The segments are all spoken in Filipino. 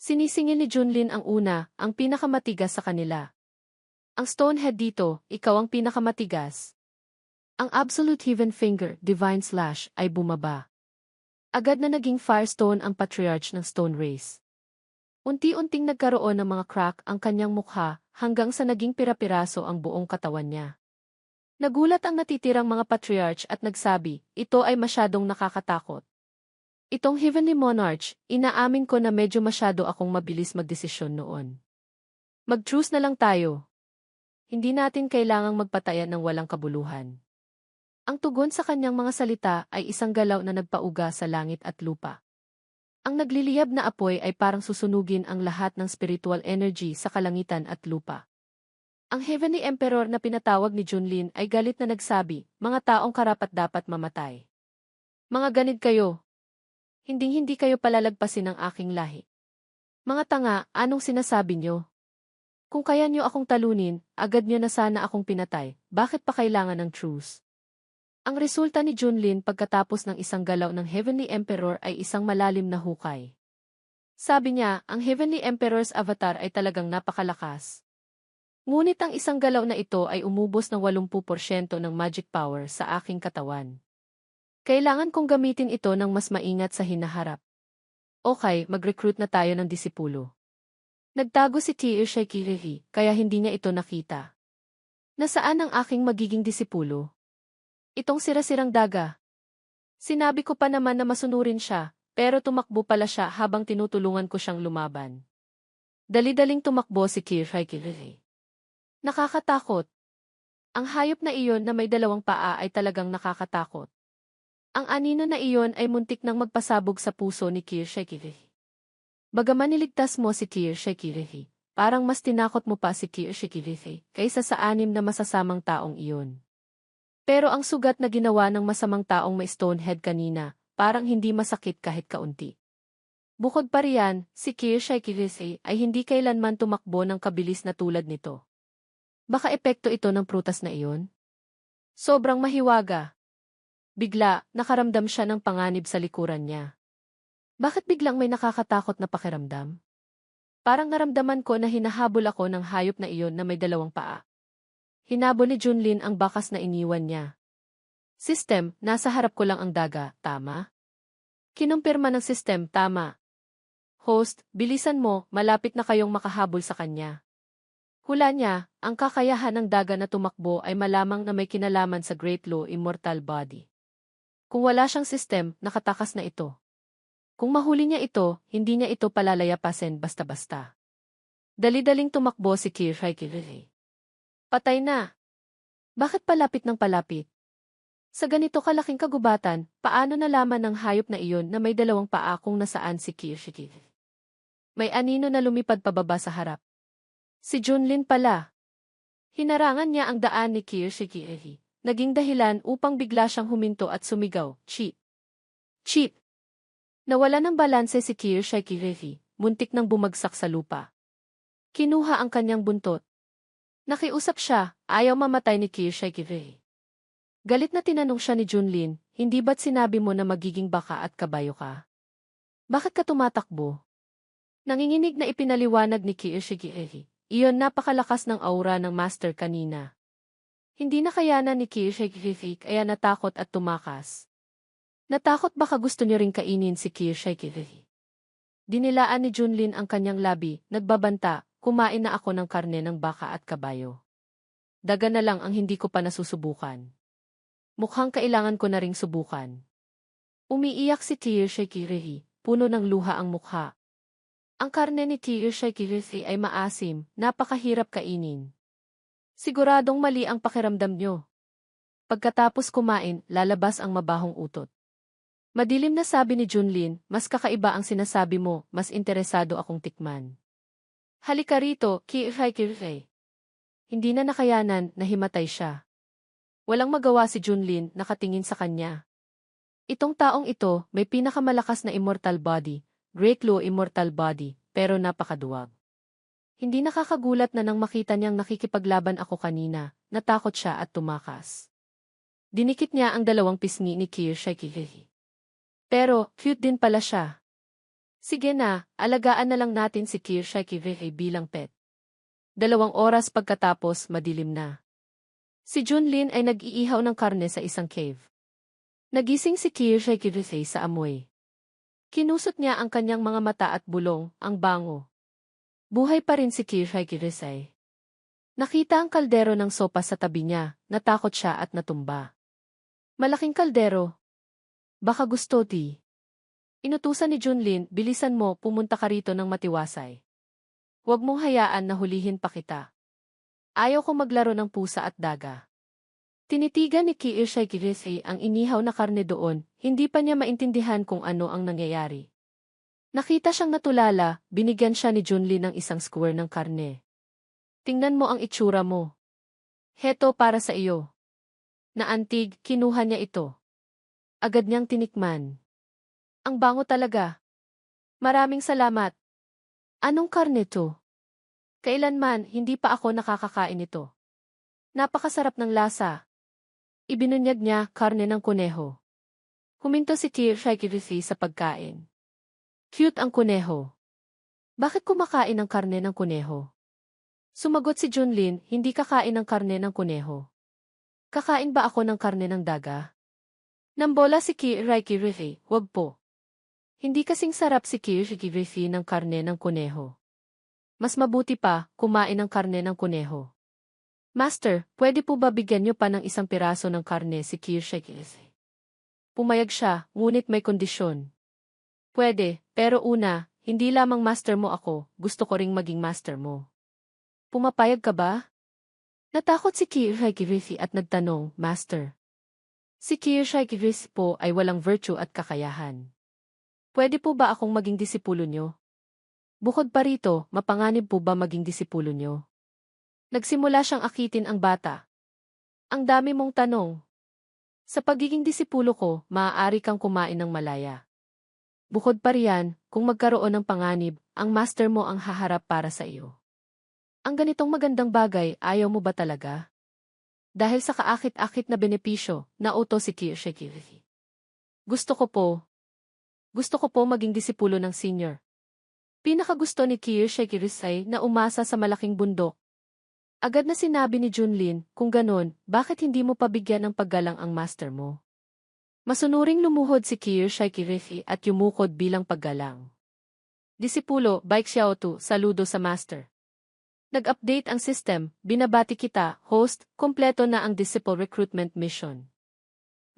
Sinisingil ni Junlin ang una, ang pinakamatigas sa kanila. Ang Stonehead dito, ikaw ang pinakamatigas. Ang Absolute Heaven Finger, Divine Slash, ay bumaba. Agad na naging Firestone ang Patriarch ng Stone Race. Unti-unting nagkaroon ng mga crack ang kanyang mukha hanggang sa naging pira-piraso ang buong katawan niya. Nagulat ang natitirang mga Patriarch at nagsabi, ito ay masyadong nakakatakot. Itong Heavenly Monarch, inaamin ko na medyo masyado akong mabilis magdesisyon noon. Mag-truce na lang tayo. Hindi natin kailangang magpatayan ng walang kabuluhan. Ang tugon sa kanyang mga salita ay isang galaw na nagpauga sa langit at lupa. Ang nagliliyab na apoy ay parang susunugin ang lahat ng spiritual energy sa kalangitan at lupa. Ang Heavenly Emperor na pinatawag ni Junlin ay galit na nagsabi, mga taong karapat-dapat mamatay. Mga ganid kayo. Hinding-hindi kayo palalagpasin ng aking lahi. Mga tanga, anong sinasabi nyo? Kung kaya nyo akong talunin, agad nyo na sana akong pinatay, bakit pa kailangan ng truce? Ang resulta ni Junlin pagkatapos ng isang galaw ng Heavenly Emperor ay isang malalim na hukay. Sabi niya, ang Heavenly Emperor's avatar ay talagang napakalakas. Ngunit ang isang galaw na ito ay umubos ng 80% ng magic power sa aking katawan. Kailangan kong gamitin ito ng mas maingat sa hinaharap. Okay, mag-recruit na tayo ng disipulo. Nagtago si Tir Shekirihi, kaya hindi niya ito nakita. Nasaan ang aking magiging disipulo? Itong sira-sirang daga. Sinabi ko pa naman na masunurin siya, pero tumakbo pala siya habang tinutulungan ko siyang lumaban. Dali-daling tumakbo si Tir Shekirihi. Nakakatakot. Ang hayop na iyon na may dalawang paa ay talagang nakakatakot. Ang anino na iyon ay muntik nang magpasabog sa puso ni Tir Shekirihi. Bagaman niligtas mo si Tir Shekirihi, parang mas tinakot mo pa si Tir Shekirihi kaysa sa anim na masasamang taong iyon. Pero ang sugat na ginawa ng masamang taong may Stonehead kanina, parang hindi masakit kahit kaunti. Bukod pa riyan, si Tir Shekirihi ay hindi kailanman tumakbo ng kabilis na tulad nito. Baka epekto ito ng prutas na iyon? Sobrang mahiwaga. Bigla, nakaramdam siya ng panganib sa likuran niya. Bakit biglang may nakakatakot na pakiramdam? Parang naramdaman ko na hinahabol ako ng hayop na iyon na may dalawang paa. Hinabol ni Junlin ang bakas na iniwan niya. System, nasa harap ko lang ang daga, tama? Kinumpirma ng system, tama. Host, bilisan mo, malapit na kayong makahabol sa kanya. Hula niya, ang kakayahan ng daga na tumakbo ay malamang na may kinalaman sa Great Law Immortal Body. Kung wala siyang system, nakatakas na ito. Kung mahuli niya ito, hindi niya ito palalayapasin basta-basta. Dali-daling tumakbo si Tir Shekirihi. Patay na. Bakit palapit ng palapit? Sa ganito kalaking kagubatan, paano nalaman ng hayop na iyon na may dalawang paa kung nasaan si Tir Shekirihi? May anino na lumipad pababa sa harap. Si Junlin pala. Hinarangan niya ang daan ni Tir Shekirihi. Naging dahilan upang bigla siyang huminto at sumigaw, cheat. Cheat! Nawala ng balanse si Tir Shekirihi, muntik nang bumagsak sa lupa. Kinuha ang kanyang buntot. Nakiusap siya, ayaw mamatay ni Tir Shekirihi. Galit na tinanong siya ni Junlin, hindi ba't sinabi mo na magiging baka at kabayo ka? Bakit ka tumatakbo? Nanginginig na ipinaliwanag ni Tir Shekirihi, iyon napakalakas ng aura ng master kanina. Hindi nakayanan ni Tir Shekirihi kaya natakot at tumakas. Natakot baka gusto niya ring kainin si Tir Shekirihi. Dinilaan ni Junlin ang kanyang labi, nagbabanta, kumain na ako ng karne ng baka at kabayo. Daga na lang ang hindi ko pa nasusubukan. Mukhang kailangan ko na ring subukan. Umiiyak si Tir Shekirihi, puno ng luha ang mukha. Ang karne ni Tir Shekirihi ay maasim, napakahirap kainin. Siguradong mali ang pakiramdam nyo. Pagkatapos kumain, lalabas ang mabahong utot. Madilim na sabi ni Junlin, mas kakaiba ang sinasabi mo, mas interesado akong tikman. Halika rito, Tir Shekirihi. Hindi na nakayanan, nahimatay siya. Walang magawa si Junlin, nakatingin sa kanya. Itong taong ito, may pinakamalakas na immortal body, Great Law Immortal Body, pero napakaduwag. Hindi nakakagulat na nang makita niyang nakikipaglaban ako kanina, natakot siya at tumakas. Dinikit niya ang dalawang pisngi ni Tir Shekirihi. Pero, cute din pala siya. Sige na, alagaan na lang natin si Kirsha Kirehe bilang pet. 2 oras pagkatapos, madilim na. Si Junlin ay nag-iihaw ng karne sa isang cave. Nagising si Kirsha Kirehe sa amoy. Kinusot niya ang kanyang mga mata at bulong, ang bango. Buhay pa rin si Kirsha Kirehe. Nakita ang kaldero ng sopa sa tabi niya, natakot siya at natumba. Malaking kaldero. Baka gusto di. Inutusan ni Junlin, bilisan mo, pumunta ka rito ng matiwasay. Huwag mong hayaan na hulihin pa kita. Ayaw ko maglaro ng pusa at daga. Tinitigan ni Kirsha Kirehe ang inihaw na karne doon, hindi pa niya maintindihan kung ano ang nangyayari. Nakita siyang natulala, binigyan siya ni Junlin ng isang square ng karne. Tingnan mo ang itsura mo. Heto para sa iyo. Naantig, kinuha niya ito. Agad niyang tinikman. Ang bango talaga. Maraming salamat. Anong karne to? Kailanman, hindi pa ako nakakakain ito. Napakasarap ng lasa. Ibinunyag niya, karne ng kuneho. Huminto si Kirsha Kirehe sa pagkain. Cute ang kuneho. Bakit kumakain ng karne ng kuneho? Sumagot si Junlin, hindi kakain ng karne ng kuneho. Kakain ba ako ng karne ng daga? Nambola si Kirsha Kirehe, wag po. Hindi kasing sarap si Kirsha Kirehe ng karne ng kuneho. Mas mabuti pa, kumain ng karne ng kuneho. Master, pwede po ba bigyan niyo pa ng isang piraso ng karne si Kirsha Kirehe? Pumayag siya, ngunit may kondisyon. Pwede, pero una, hindi lamang master mo ako, gusto ko ring maging master mo. Pumapayag ka ba? Natakot si Kirsha Kirehe at nagtanong, Master. Si Kirsha Kirehe po ay walang virtue at kakayahan. Pwede po ba akong maging disipulo niyo? Bukod pa rito, mapanganib po ba maging disipulo niyo? Nagsimula siyang akitin ang bata. Ang dami mong tanong. Sa pagiging disipulo ko, maaari kang kumain ng malaya. Bukod pa riyan, kung magkaroon ng panganib, ang master mo ang haharap para sa iyo. Ang ganitong magandang bagay, ayaw mo ba talaga? Dahil sa kaakit-akit na benepisyo, nauto si Kirsha Kirehe. Gusto ko po maging disipulo ng senior. Pinakagusto ni Kirsha Kirehe na umasa sa malaking bundok. Agad na sinabi ni Junlin, kung ganon, bakit hindi mo pabigyan ng paggalang ang master mo? Masunuring lumuhod si Kirsha Kirehe at yumukod bilang paggalang. Disipulo, Baik Xiaotu, saludo sa master. Nag-update ang system, binabati kita, host, kompleto na ang disciple recruitment mission.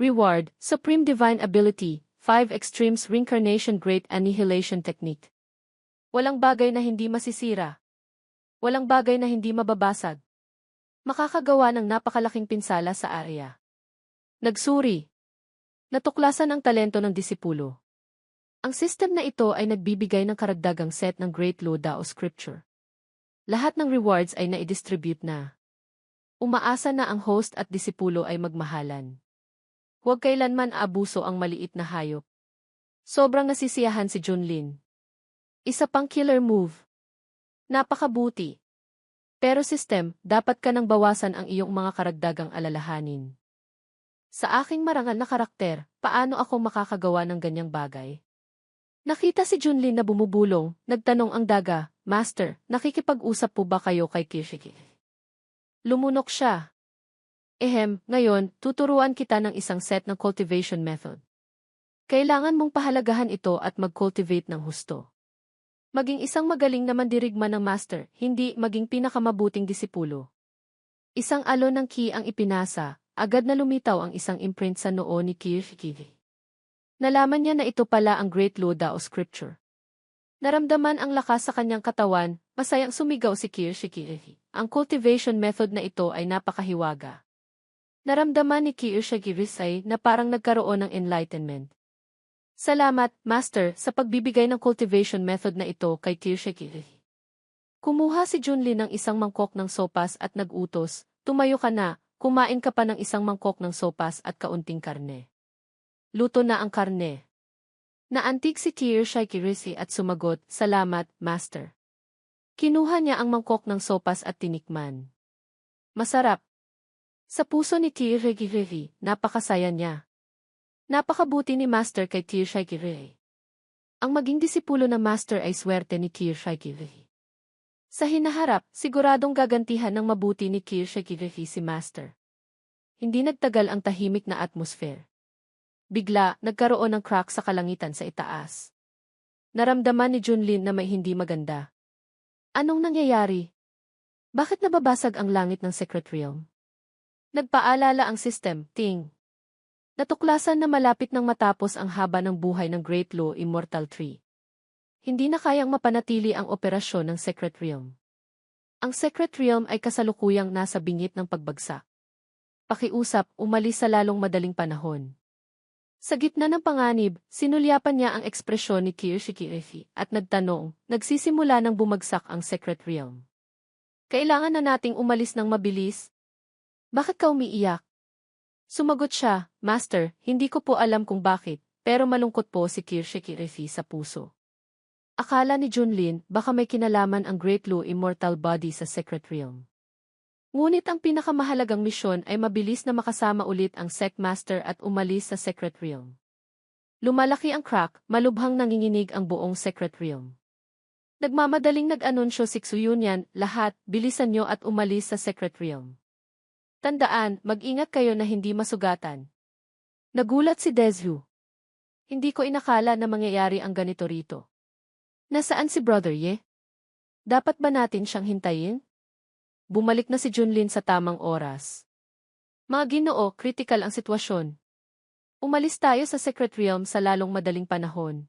Reward, Supreme Divine Ability, 5 Extremes Reincarnation Great Annihilation Technique. Walang bagay na hindi masisira. Walang bagay na hindi mababasag. Makakagawa ng napakalaking pinsala sa area. Nagsuri. Natuklasan ang talento ng disipulo. Ang system na ito ay nagbibigay ng karagdagang set ng Great Law Dao Scripture. Lahat ng rewards ay naidistribute na. Umaasa na ang host at disipulo ay magmahalan. Huwag kailanman aabuso ang maliit na hayop. Sobrang nasisiyahan si Junlin. Isa pang killer move. Napakabuti. Pero system, dapat ka nang bawasan ang iyong mga karagdagang alalahanin. Sa aking marangal na karakter, paano ako makakagawa ng ganyang bagay? Nakita si Junlin na bumubulong, nagtanong ang daga, Master, nakikipag-usap po ba kayo kay Kirsha Kirehe? Lumunok siya. Ngayon, tuturuan kita ng isang set ng cultivation method. Kailangan mong pahalagahan ito at mag-cultivate ng husto. Maging isang magaling na mandirigma ng master, hindi maging pinakamabuting disipulo. Isang alon ng ki ang ipinasa, agad na lumitaw ang isang imprint sa noo ni Kirsha Kirehe. Nalaman niya na ito pala ang Great Law Dao Scripture. Naramdaman ang lakas sa kanyang katawan, masayang sumigaw si Kirsha Kirehe. Ang cultivation method na ito ay napakahiwaga. Naramdaman ni Kirsha Kirehe na parang nagkaroon ng enlightenment. Salamat, Master, sa pagbibigay ng cultivation method na ito kay Kirsha Kirehe. Kumuha si Junlin ng isang mangkok ng sopas at nag-utos, tumayo ka na, kumain ka pa ng isang mangkok ng sopas at kaunting karne. Luto na ang karne. Naantig si Kirsha Kirehe at sumagot, Salamat, Master. Kinuha niya ang mangkok ng sopas at tinikman. Masarap. Sa puso ni Kirsha Kirehe, napakasaya niya. Napakabuti ni Master kay Kirsha Kirehe. Ang maging disipulo ng master ay swerte ni Kirshakirhi. Sa hinaharap, siguradong gagantihan ng mabuti ni Kirshakirhi si master. Hindi nagtagal ang tahimik na atmosphere. Bigla, nagkaroon ng crack sa kalangitan sa itaas. Naramdaman ni Junlin na may hindi maganda. Anong nangyayari? Bakit nababasag ang langit ng Secret Realm? Nagpaalala ang system, Ting. Natuklasan na malapit nang matapos ang haba ng buhay ng Great Law Immortal Tree. Hindi na kayang mapanatili ang operasyon ng Secret Realm. Ang Secret Realm ay kasalukuyang nasa bingit ng pagbagsak. Pakiusap, umalis sa lalong madaling panahon. Sa gitna ng panganib, sinulyapan niya ang ekspresyon ni Kirshakirhi at nagtanong, nagsisimula ng bumagsak ang Secret Realm. Kailangan na nating umalis ng mabilis? Bakit ka umiiyak? Sumagot siya, Master, hindi ko po alam kung bakit, pero malungkot po si Kirshakirhi sa puso. Akala ni Junlin, baka may kinalaman ang Great Law Immortal Body sa Secret Realm. Ngunit ang pinakamahalagang misyon ay mabilis na makasama ulit ang Sec Master at umalis sa Secret Realm. Lumalaki ang crack, malubhang nanginginig ang buong Secret Realm. Nagmamadaling nag-anunsyo si Xuyunian, lahat, bilisan nyo at umalis sa Secret Realm. Tandaan, mag-ingat kayo na hindi masugatan. Nagulat si Dezhu. Hindi ko inakala na mangyayari ang ganito rito. Nasaan si Brother Ye? Dapat ba natin siyang hintayin? Bumalik na si Junlin sa tamang oras. Mga Ginoo, critical ang sitwasyon. Umalis tayo sa Secret Realm sa lalong madaling panahon.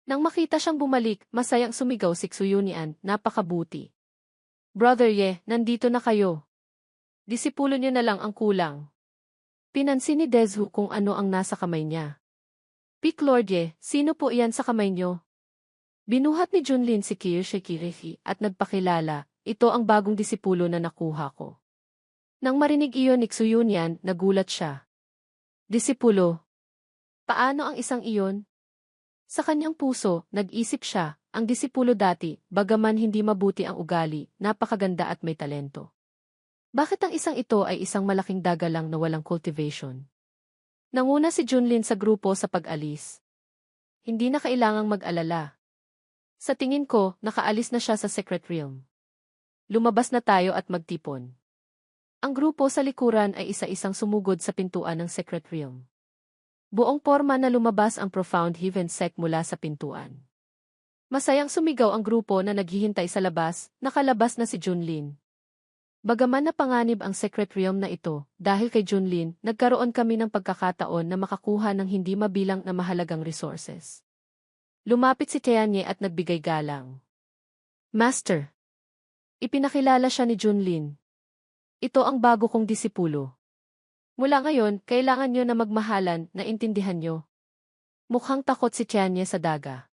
Nang makita siyang bumalik, masayang sumigaw si Xuyunian, napakabuti. Brother Ye, nandito na kayo. Disipulo niyo na lang ang kulang. Pinansin ni Dezhu kung ano ang nasa kamay niya. Pick Lord Ye, sino po iyan sa kamay niyo? Binuhat ni Junlin si Kirshakirhi at nagpakilala, ito ang bagong disipulo na nakuha ko. Nang marinig iyon ni Xuyunian, nagulat siya. Disipulo? Paano ang isang iyon? Sa kanyang puso, nag-isip siya, ang disipulo dati, bagaman hindi mabuti ang ugali, napakaganda at may talento. Bakit ang isang ito ay isang malaking dagalang na walang cultivation? Nanguna si Junlin sa grupo sa pag-alis. Hindi na kailangang mag-alala. Sa tingin ko, nakaalis na siya sa Secret Realm. Lumabas na tayo at magtipon. Ang grupo sa likuran ay isa-isang sumugod sa pintuan ng Secret Realm. Buong porma na lumabas ang Profound Heaven Sect mula sa pintuan. Masayang sumigaw ang grupo na naghihintay sa labas, nakalabas na si Junlin. Bagaman napanganib ang Secret Realm na ito, dahil kay Junlin, nagkaroon kami ng pagkakataon na makakuha ng hindi mabilang na mahalagang resources. Lumapit si Tianye at nagbigay galang. Master. Ipinakilala siya ni Junlin. Ito ang bago kong disipulo. Mula ngayon, kailangan nyo na magmahalan, na intindihan nyo. Mukhang takot si Tianye sa daga.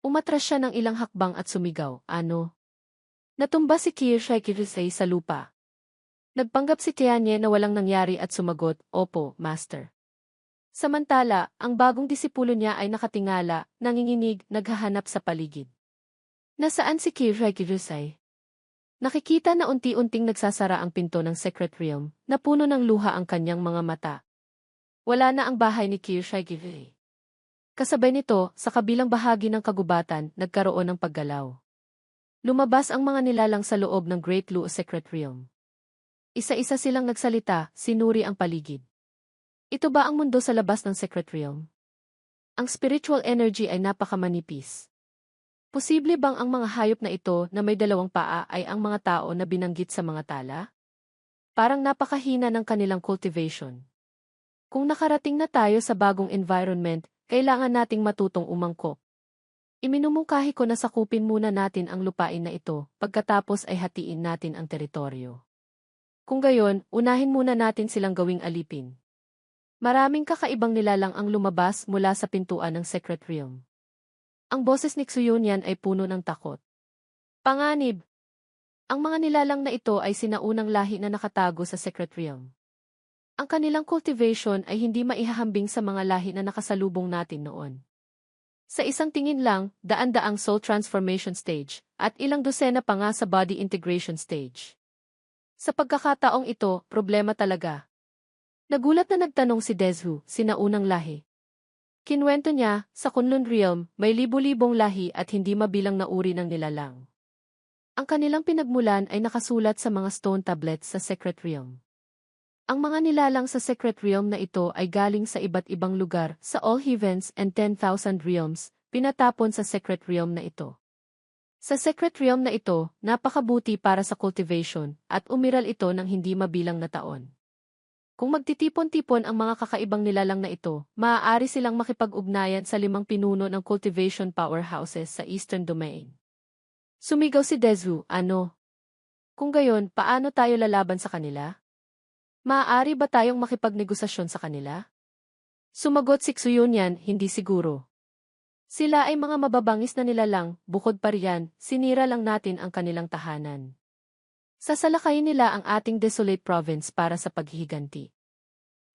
Umatras siya ng ilang hakbang at sumigaw, ano? Natumba si Kirshakirhi sa lupa. Nagpanggap si Tianye na walang nangyari at sumagot, Opo, Master. Samantala, ang bagong disipulo niya ay nakatingala, nanginginig, naghahanap sa paligid. Nasaan si Kirshakirhi? Nakikita na unti-unting nagsasara ang pinto ng Secret Realm, na puno ng luha ang kanyang mga mata. Wala na ang bahay ni Kirshakirhi. Kasabay nito, sa kabilang bahagi ng kagubatan, nagkaroon ng paggalaw. Lumabas ang mga nilalang sa loob ng Great Lu Secret Realm. Isa-isa silang nagsalita, sinuri ang paligid. Ito ba ang mundo sa labas ng Secret Realm? Ang spiritual energy ay napakamanipis. Posible bang ang mga hayop na ito na may dalawang paa ay ang mga tao na binanggit sa mga tala? Parang napakahina ng kanilang cultivation. Kung nakarating na tayo sa bagong environment, kailangan nating matutong umangkop. Iminumungkahi ko na sakupin muna natin ang lupain na ito, pagkatapos ay hatiin natin ang teritoryo. Kung gayon, unahin muna natin silang gawing alipin. Maraming kakaibang nilalang ang lumabas mula sa pintuan ng Secret Realm. Ang boses ni Xuyunian ay puno ng takot. Panganib! Ang mga nilalang na ito ay sinaunang lahi na nakatago sa Secret Realm. Ang kanilang cultivation ay hindi maihahambing sa mga lahi na nakasalubong natin noon. Sa isang tingin lang, daan-daang soul transformation stage, at ilang dosena pa nga sa body integration stage. Sa pagkakataong ito, problema talaga. Nagulat na nagtanong si Dezhu, sinaunang lahi. Kinwento niya, sa Kunlun Realm, may libu-libong lahi at hindi mabilang na uri ng nilalang. Ang kanilang pinagmulan ay nakasulat sa mga stone tablets sa Secret Realm. Ang mga nilalang sa Secret Realm na ito ay galing sa iba't ibang lugar sa All Heavens and 10,000 Realms, pinatapon sa Secret Realm na ito. Sa Secret Realm na ito, napakabuti para sa cultivation at umiral ito ng hindi mabilang na taon. Kung magtitipon-tipon ang mga kakaibang nilalang na ito, maaari silang makipag-ugnayan sa 5 pinuno ng cultivation powerhouses sa Eastern Domain. Sumigaw si Dezu, ano? Kung gayon, paano tayo lalaban sa kanila? Maaari ba tayong makipagnegosasyon sa kanila? Sumagot si Xuyunian, hindi siguro. Sila ay mga mababangis na nilalang, bukod pa riyan, sinira lang natin ang kanilang tahanan. Sasalakayin nila ang ating desolate province para sa paghihiganti.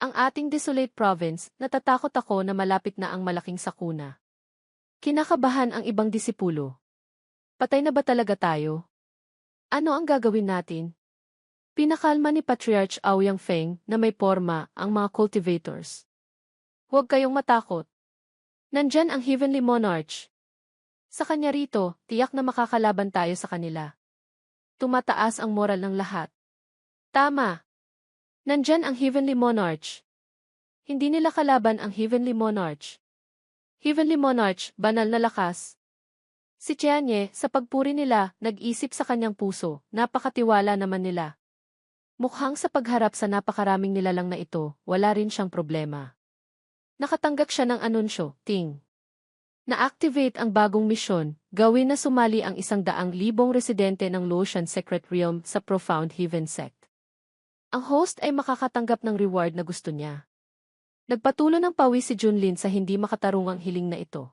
Ang ating desolate province, natatakot ako na malapit na ang malaking sakuna. Kinakabahan ang ibang disipulo. Patay na ba talaga tayo? Ano ang gagawin natin? Pinakalma ni Patriarch Aoyang Feng na may porma ang mga cultivators. Huwag kayong matakot. Nandyan ang Heavenly Monarch. Sa kanya rito, tiyak na makakalaban tayo sa kanila. Tumataas ang moral ng lahat. Tama. Nandyan ang Heavenly Monarch. Hindi nila kalaban ang Heavenly Monarch. Heavenly Monarch, banal na lakas. Si Tianye, sa pagpuri nila, nag-isip sa kanyang puso, napakatiwala naman nila. Mukhang sa pagharap sa napakaraming nilalang na ito, wala rin siyang problema. Nakatanggap siya ng anunsyo, ting. Na-activate ang bagong misyon, gawin na sumali ang 100,000 residente ng Luotian Secret Realm sa Profound Heaven Sect. Ang host ay makakatanggap ng reward na gusto niya. Nagpatulo ng pawis si Junlin sa hindi makatarungang hiling na ito.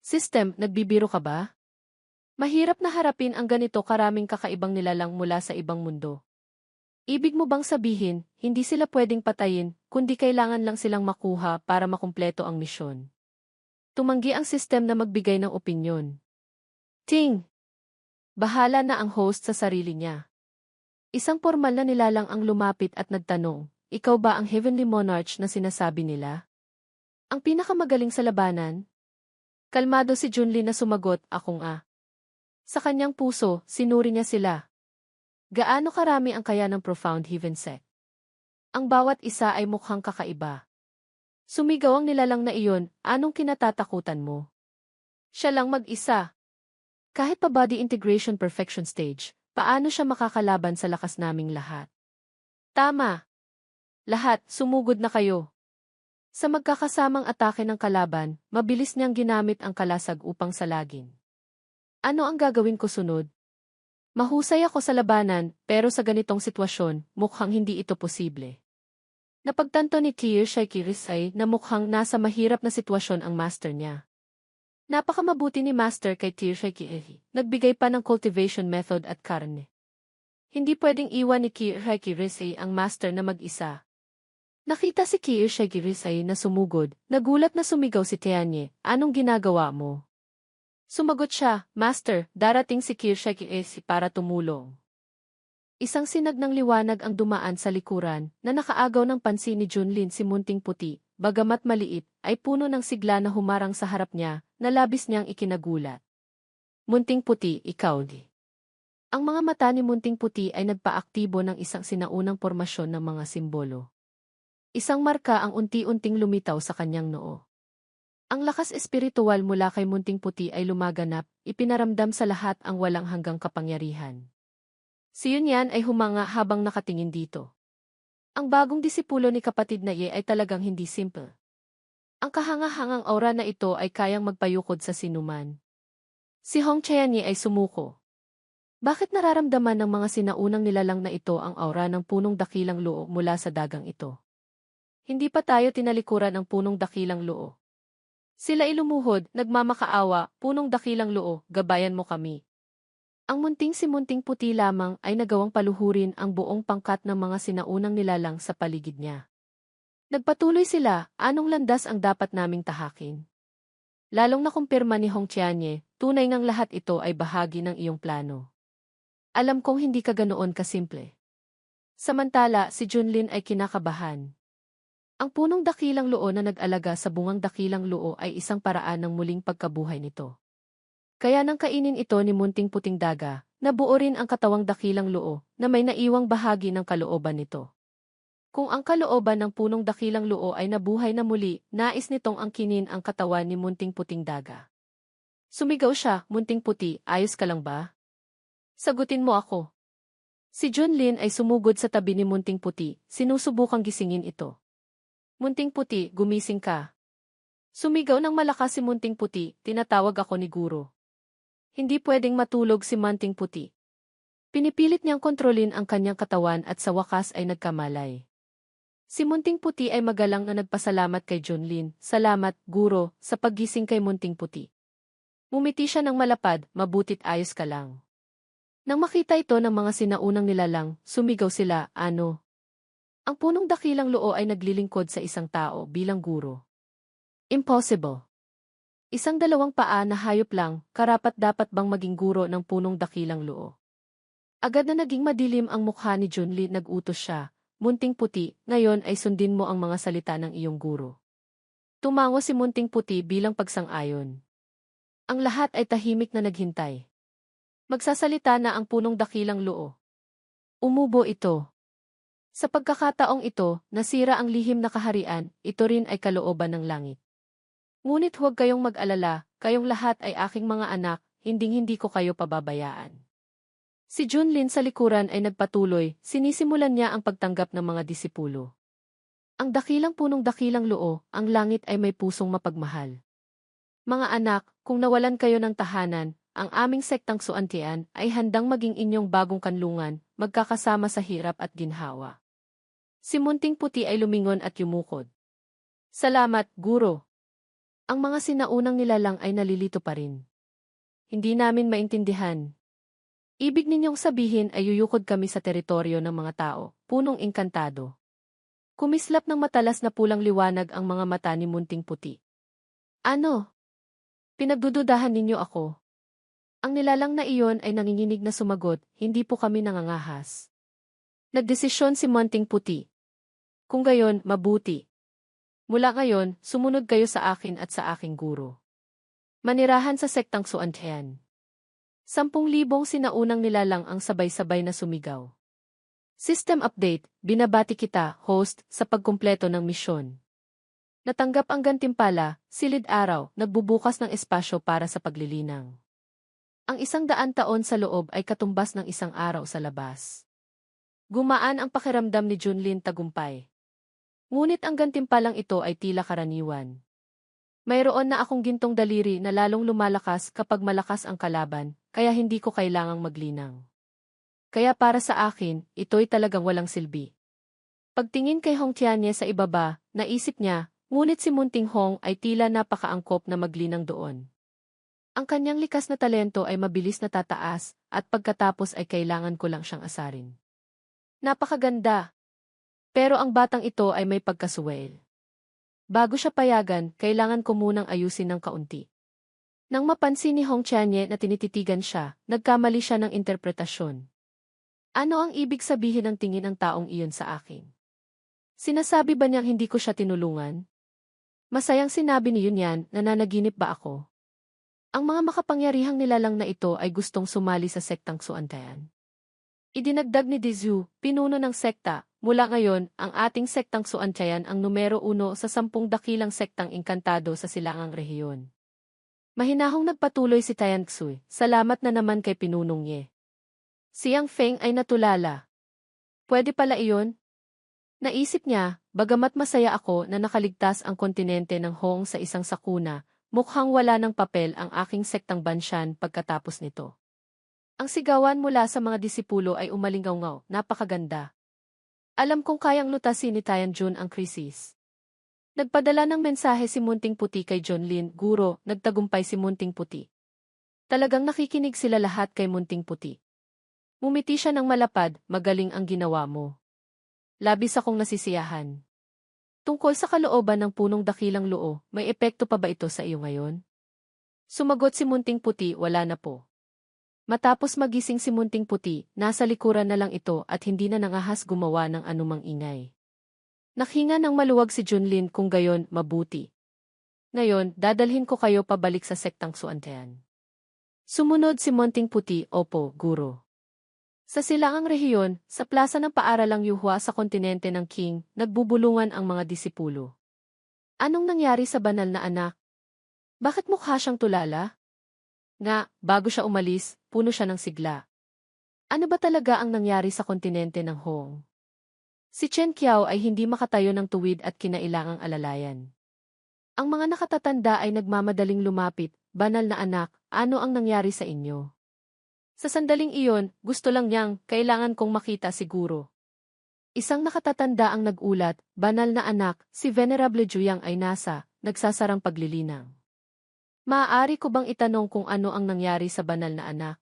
System, nagbibiro ka ba? Mahirap na harapin ang ganito karaming kakaibang nilalang mula sa ibang mundo. Ibig mo bang sabihin, hindi sila pwedeng patayin, kundi kailangan lang silang makuha para makumpleto ang misyon? Tumanggi ang system na magbigay ng opinyon. Ting! Bahala na ang host sa sarili niya. Isang formal na nilalang ang lumapit at nagtanong, ikaw ba ang Heavenly Monarch na sinasabi nila? Ang pinakamagaling sa labanan? Kalmado si Junlin na sumagot, ako nga. Sa kanyang puso, sinuri niya sila. Gaano karami ang kaya ng Profound Heaven Sect? Ang bawat isa ay mukhang kakaiba. Sumigaw ang nilalang na iyon, anong kinatatakutan mo? Siya lang mag-isa. Kahit pa body integration perfection stage, paano siya makakalaban sa lakas naming lahat? Tama. Lahat, sumugod na kayo. Sa magkakasamang atake ng kalaban, mabilis niyang ginamit ang kalasag upang salagin. Ano ang gagawin ko sunod? Mahusay ako sa labanan, pero sa ganitong sitwasyon, mukhang hindi ito posible. Napagtanto ni Tyr Shaikirisay na mukhang nasa mahirap na sitwasyon ang master niya. Napakamabuti ni master kay Tyr Shaikirisay, nagbigay pa ng cultivation method at karne. Hindi pwedeng iwan ni Tyr Shaikirisay ang master na mag-isa. Nakita si Tyr Shaikirisay na sumugod, nagulat na sumigaw si Tianye, anong ginagawa mo? Sumagot siya, Master, darating si Kirshaki para tumulong. Isang sinag ng liwanag ang dumaan sa likuran, na nakaagaw ng pansin ni Junlin si Munting Puti, bagamat maliit, ay puno ng sigla na humarang sa harap niya, na labis niyang ikinagulat. Munting Puti, ikaw di. Ang mga mata ni Munting Puti ay nagpaaktibo ng isang sinaunang pormasyon ng mga simbolo. Isang marka ang unti-unting lumitaw sa kanyang noo. Ang lakas espiritual mula kay Munting Puti ay lumaganap, ipinaramdam sa lahat ang walang hanggang kapangyarihan. Si Yunyan ay humanga habang nakatingin dito. Ang bagong disipulo ni kapatid na Ye ay talagang hindi simple. Ang kahangahangang aura na ito ay kayang magpayukod sa sinuman. Si Hong Cheanye ay sumuko. Bakit nararamdaman ng mga sinaunang nilalang na ito ang aura ng punong dakilang luo mula sa dagang ito? Hindi pa tayo tinalikuran ng punong dakilang luo. Sila ilumuhod, nagmamakaawa, punong dakilang loo, gabayan mo kami. Ang si Munting Puti lamang ay nagawang paluhurin ang buong pangkat ng mga sinaunang nilalang sa paligid niya. Nagpatuloy sila, anong landas ang dapat naming tahakin? Lalong nakumpirma ni Hong Tianye, tunay ngang lahat ito ay bahagi ng iyong plano. Alam kong hindi ka ganoon kasimple. Samantala, si Junlin ay kinakabahan. Ang punong dakilang luo na nag-alaga sa bungang dakilang luo ay isang paraan ng muling pagkabuhay nito. Kaya nang kainin ito ni munting puting daga, nabuo rin ang katawang dakilang luo na may naiwang bahagi ng kalooban nito. Kung ang kalooban ng punong dakilang luo ay nabuhay na muli, nais nitong angkinin ang katawan ni munting puting daga. Sumigaw siya, "Munting puti, ayos ka lang ba? Sagutin mo ako." Si Junlin ay sumugod sa tabi ni munting puti, sinusubukang gisingin ito. "Munting puti, gumising ka." Sumigaw ng malakas si munting puti, "Tinatawag ako ni Guro." Hindi pwedeng matulog si munting puti. Pinipilit niyang kontrolin ang kanyang katawan at sa wakas ay nagkamalay. Si munting puti ay magalang na nagpasalamat kay Junlin, "Salamat, Guro, sa paggising kay munting puti." Ngumiti siya ng malapad, "Mabutit ayos ka lang." Nang makita ito ng mga sinaunang nilalang, sumigaw sila, "Ano?" Ang punong dakilang luo ay naglilingkod sa isang tao bilang guro. Impossible. Isang dalawang paa na hayop lang, karapat-dapat bang maging guro ng punong dakilang luo? Agad na naging madilim ang mukha ni Junlin, nag-utos siya, "Munting puti, ngayon ay sundin mo ang mga salita ng iyong guro." Tumango si munting puti bilang pagsang-ayon. Ang lahat ay tahimik na naghintay. Magsasalita na ang punong dakilang luo. Umubo ito. Sa pagkakataong ito, nasira ang lihim na kaharian, ito rin ay kalooban ng langit. Ngunit huwag kayong mag-alala, kayong lahat ay aking mga anak, hinding-hindi ko kayo pababayaan. Si Junlin sa likuran ay nagpatuloy, sinisimulan niya ang pagtanggap ng mga disipulo. Ang dakilang punong dakilang luo, ang langit ay may pusong mapagmahal. Mga anak, kung nawalan kayo ng tahanan, ang aming sektang Suantian ay handang maging inyong bagong kanlungan, magkakasama sa hirap at ginhawa. Si munting puti ay lumingon at yumukod. "Salamat, Guro." Ang mga sinaunang nilalang ay nalilito pa rin. "Hindi namin maintindihan." Ibig ninyong sabihin ay yuyukod kami sa teritoryo ng mga tao, punong engkantado. Kumislap ng matalas na pulang liwanag ang mga mata ni munting puti. "Ano? Pinagdududahan ninyo ako?" Ang nilalang na iyon ay nanginginig na sumagot, "Hindi po kami nangangahas." Nagdesisyon si munting puti. "Kung gayon, mabuti. Mula ngayon, sumunod kayo sa akin at sa aking guro. Manirahan sa sektang Suantian." 10,000 sinaunang nilalang ang sabay-sabay na sumigaw. System update, binabati kita, host, sa pagkumpleto ng misyon. Natanggap ang gantimpala, silid araw, nagbubukas ng espasyo para sa paglilinang. Ang 100 taon sa loob ay katumbas ng isang araw sa labas. Gumaan ang pakiramdam ni Junlin tagumpay. Ngunit ang gantimpalang ito ay tila karaniwan. Mayroon na akong gintong daliri na lalong lumalakas kapag malakas ang kalaban, kaya hindi ko kailangang maglinang. Kaya para sa akin, ito'y talagang walang silbi. Pagtingin kay Hong Tianye sa ibaba, naisip niya, ngunit si Munting Hong ay tila napakaangkop na maglinang doon. Ang kanyang likas na talento ay mabilis na tataas, at pagkatapos ay kailangan ko lang siyang asarin. Napakaganda! Pero ang batang ito ay may pagkasuwel. Bago siya payagan, kailangan ko munang ayusin ng kaunti. Nang mapansin ni Hong Tianye na tinititigan siya, nagkamali siya ng interpretasyon. Ano ang ibig sabihin ng tingin ng taong iyon sa akin? Sinasabi ba niyang hindi ko siya tinulungan? Masayang sinabi ni Yunyan, nananaginip ba ako? Ang mga makapangyarihang nilalang na ito ay gustong sumali sa sektang Suantian. Idinagdag ni Dizhu, pinuno ng sekta, mula ngayon, ang ating sektang Suantian ang numero 1 sa 10 dakilang sektang engkantado sa silangang rehiyon. Mahinahong nagpatuloy si Tian Xui, salamat na naman kay pinunong Ye. Si Yang Feng ay natulala. Pwede pala iyon? Naisip niya, bagamat masaya ako na nakaligtas ang kontinente ng Hong sa isang sakuna, mukhang wala ng papel ang aking sektang Banshan pagkatapos nito. Ang sigawan mula sa mga disipulo ay umalingaw-ngaw, napakaganda. Alam kong kayang lutasin ni Tian Jun ang krisis. Nagpadala ng mensahe si Munting Puti kay Junlin, Guro, nagtagumpay si Munting Puti. Talagang nakikinig sila lahat kay Munting Puti. Ngumiti siya ng malapad, magaling ang ginawa mo. Labis akong nasisiyahan. Tungkol sa kalooban ng punong dakilang luo, may epekto pa ba ito sa iyo ngayon? Sumagot si Munting Puti, wala na po. Matapos magising si Munting Puti, nasa likuran na lang ito at hindi na nangahas gumawa ng anumang ingay. Nakhinga ng maluwag si Junlin kung gayon, mabuti. Ngayon, dadalhin ko kayo pabalik sa sektang Suantean. Sumunod si Monting Puti, opo, guro. Sa silangang rehiyon, sa plaza ng paaralang Yuhua sa kontinente ng Qing, nagbubulungan ang mga disipulo. Anong nangyari sa banal na anak? Bakit mukha siyang tulala? Nga, bago siya umalis, puno siya ng sigla. Ano ba talaga ang nangyari sa kontinente ng Hong? Si Chen Qiao ay hindi makatayo ng tuwid at kinailangang alalayan. Ang mga nakatatanda ay nagmamadaling lumapit, banal na anak, ano ang nangyari sa inyo? Sa sandaling iyon, gusto lang niyang, kailangan kong makita siguro. Isang nakatatanda ang nagulat, banal na anak, si Venerable Juyang ay nagsasarang paglilinang. Maaari ko bang itanong kung ano ang nangyari sa banal na anak?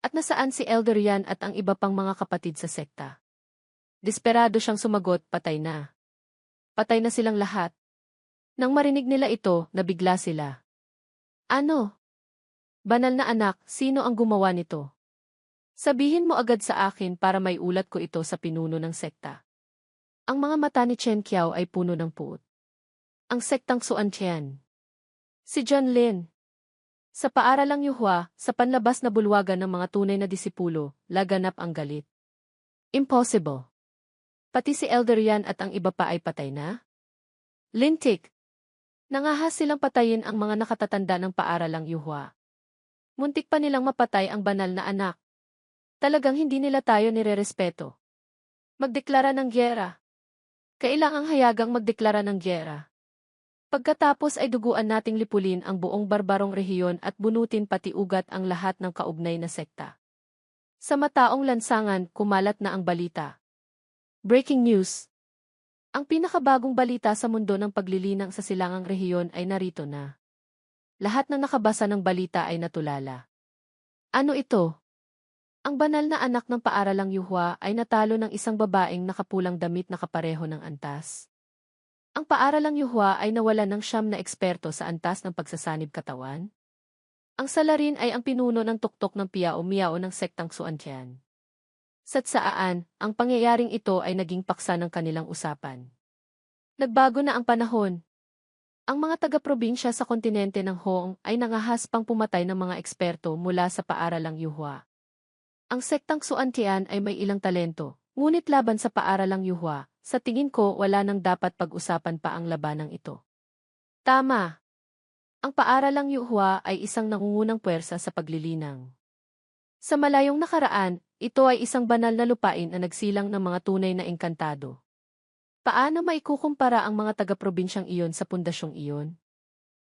At nasaan si Elder Yan at ang iba pang mga kapatid sa sekta? Desperado siyang sumagot, patay na. Patay na silang lahat. Nang marinig nila ito, nabigla sila. Ano? Banal na anak, sino ang gumawa nito? Sabihin mo agad sa akin para may ulat ko ito sa pinuno ng sekta. Ang mga mata ni Chen Qiao ay puno ng puot. Ang sektang Suantian. Si John Lin. Sa paaralang Yuhua, sa panlabas na bulwagan ng mga tunay na disipulo, laganap ang galit. Impossible. Pati si Elder Yan at ang iba pa ay patay na? Lintik. Nangahas silang patayin ang mga nakatatanda ng paaralang Yuhua. Muntik pa nilang mapatay ang banal na anak. Talagang hindi nila tayo nirerespeto. Magdeklara ng gyera. Kailangang hayagang magdeklara ng gyera. Pagkatapos ay duguan nating lipulin ang buong barbarong rehiyon at bunutin pati ugat ang lahat ng kaugnay na sekta. Sa mataong lansangan, kumalat na ang balita. Breaking news. Ang pinakabagong balita sa mundo ng paglilinang sa silangang rehiyon ay narito na. Lahat ng nakabasa ng balita ay natulala. Ano ito? Ang banal na anak ng paaralang Yuhua ay natalo ng isang babaeng nakapulang damit na kapareho ng antas. Ang paaralang Yuhua ay nawalan ng 9 na eksperto sa antas ng pagsasanib katawan. Ang salarin ay ang pinuno ng tuktok ng Piao-Miao ng sektang Suantian. Satsaan, ang pangyayaring ito ay naging paksa ng kanilang usapan. Nagbago na ang panahon. Ang mga taga-probinsya sa kontinente ng Hong ay nangahas pang pumatay ng mga eksperto mula sa paaralang Yuhua. Ang sektang Suantian ay may ilang talento, ngunit laban sa paaralang Yuhua, sa tingin ko wala nang dapat pag-usapan pa ang labanang ito. Tama. Ang paaralang Yuhua ay isang nangungunang puwersa sa paglilinang. Sa malayong nakaraan, ito ay isang banal na lupain na nagsilang ng mga tunay na engkantado. Paano maikukumpara ang mga taga-probinsyang iyon sa pundasyong iyon?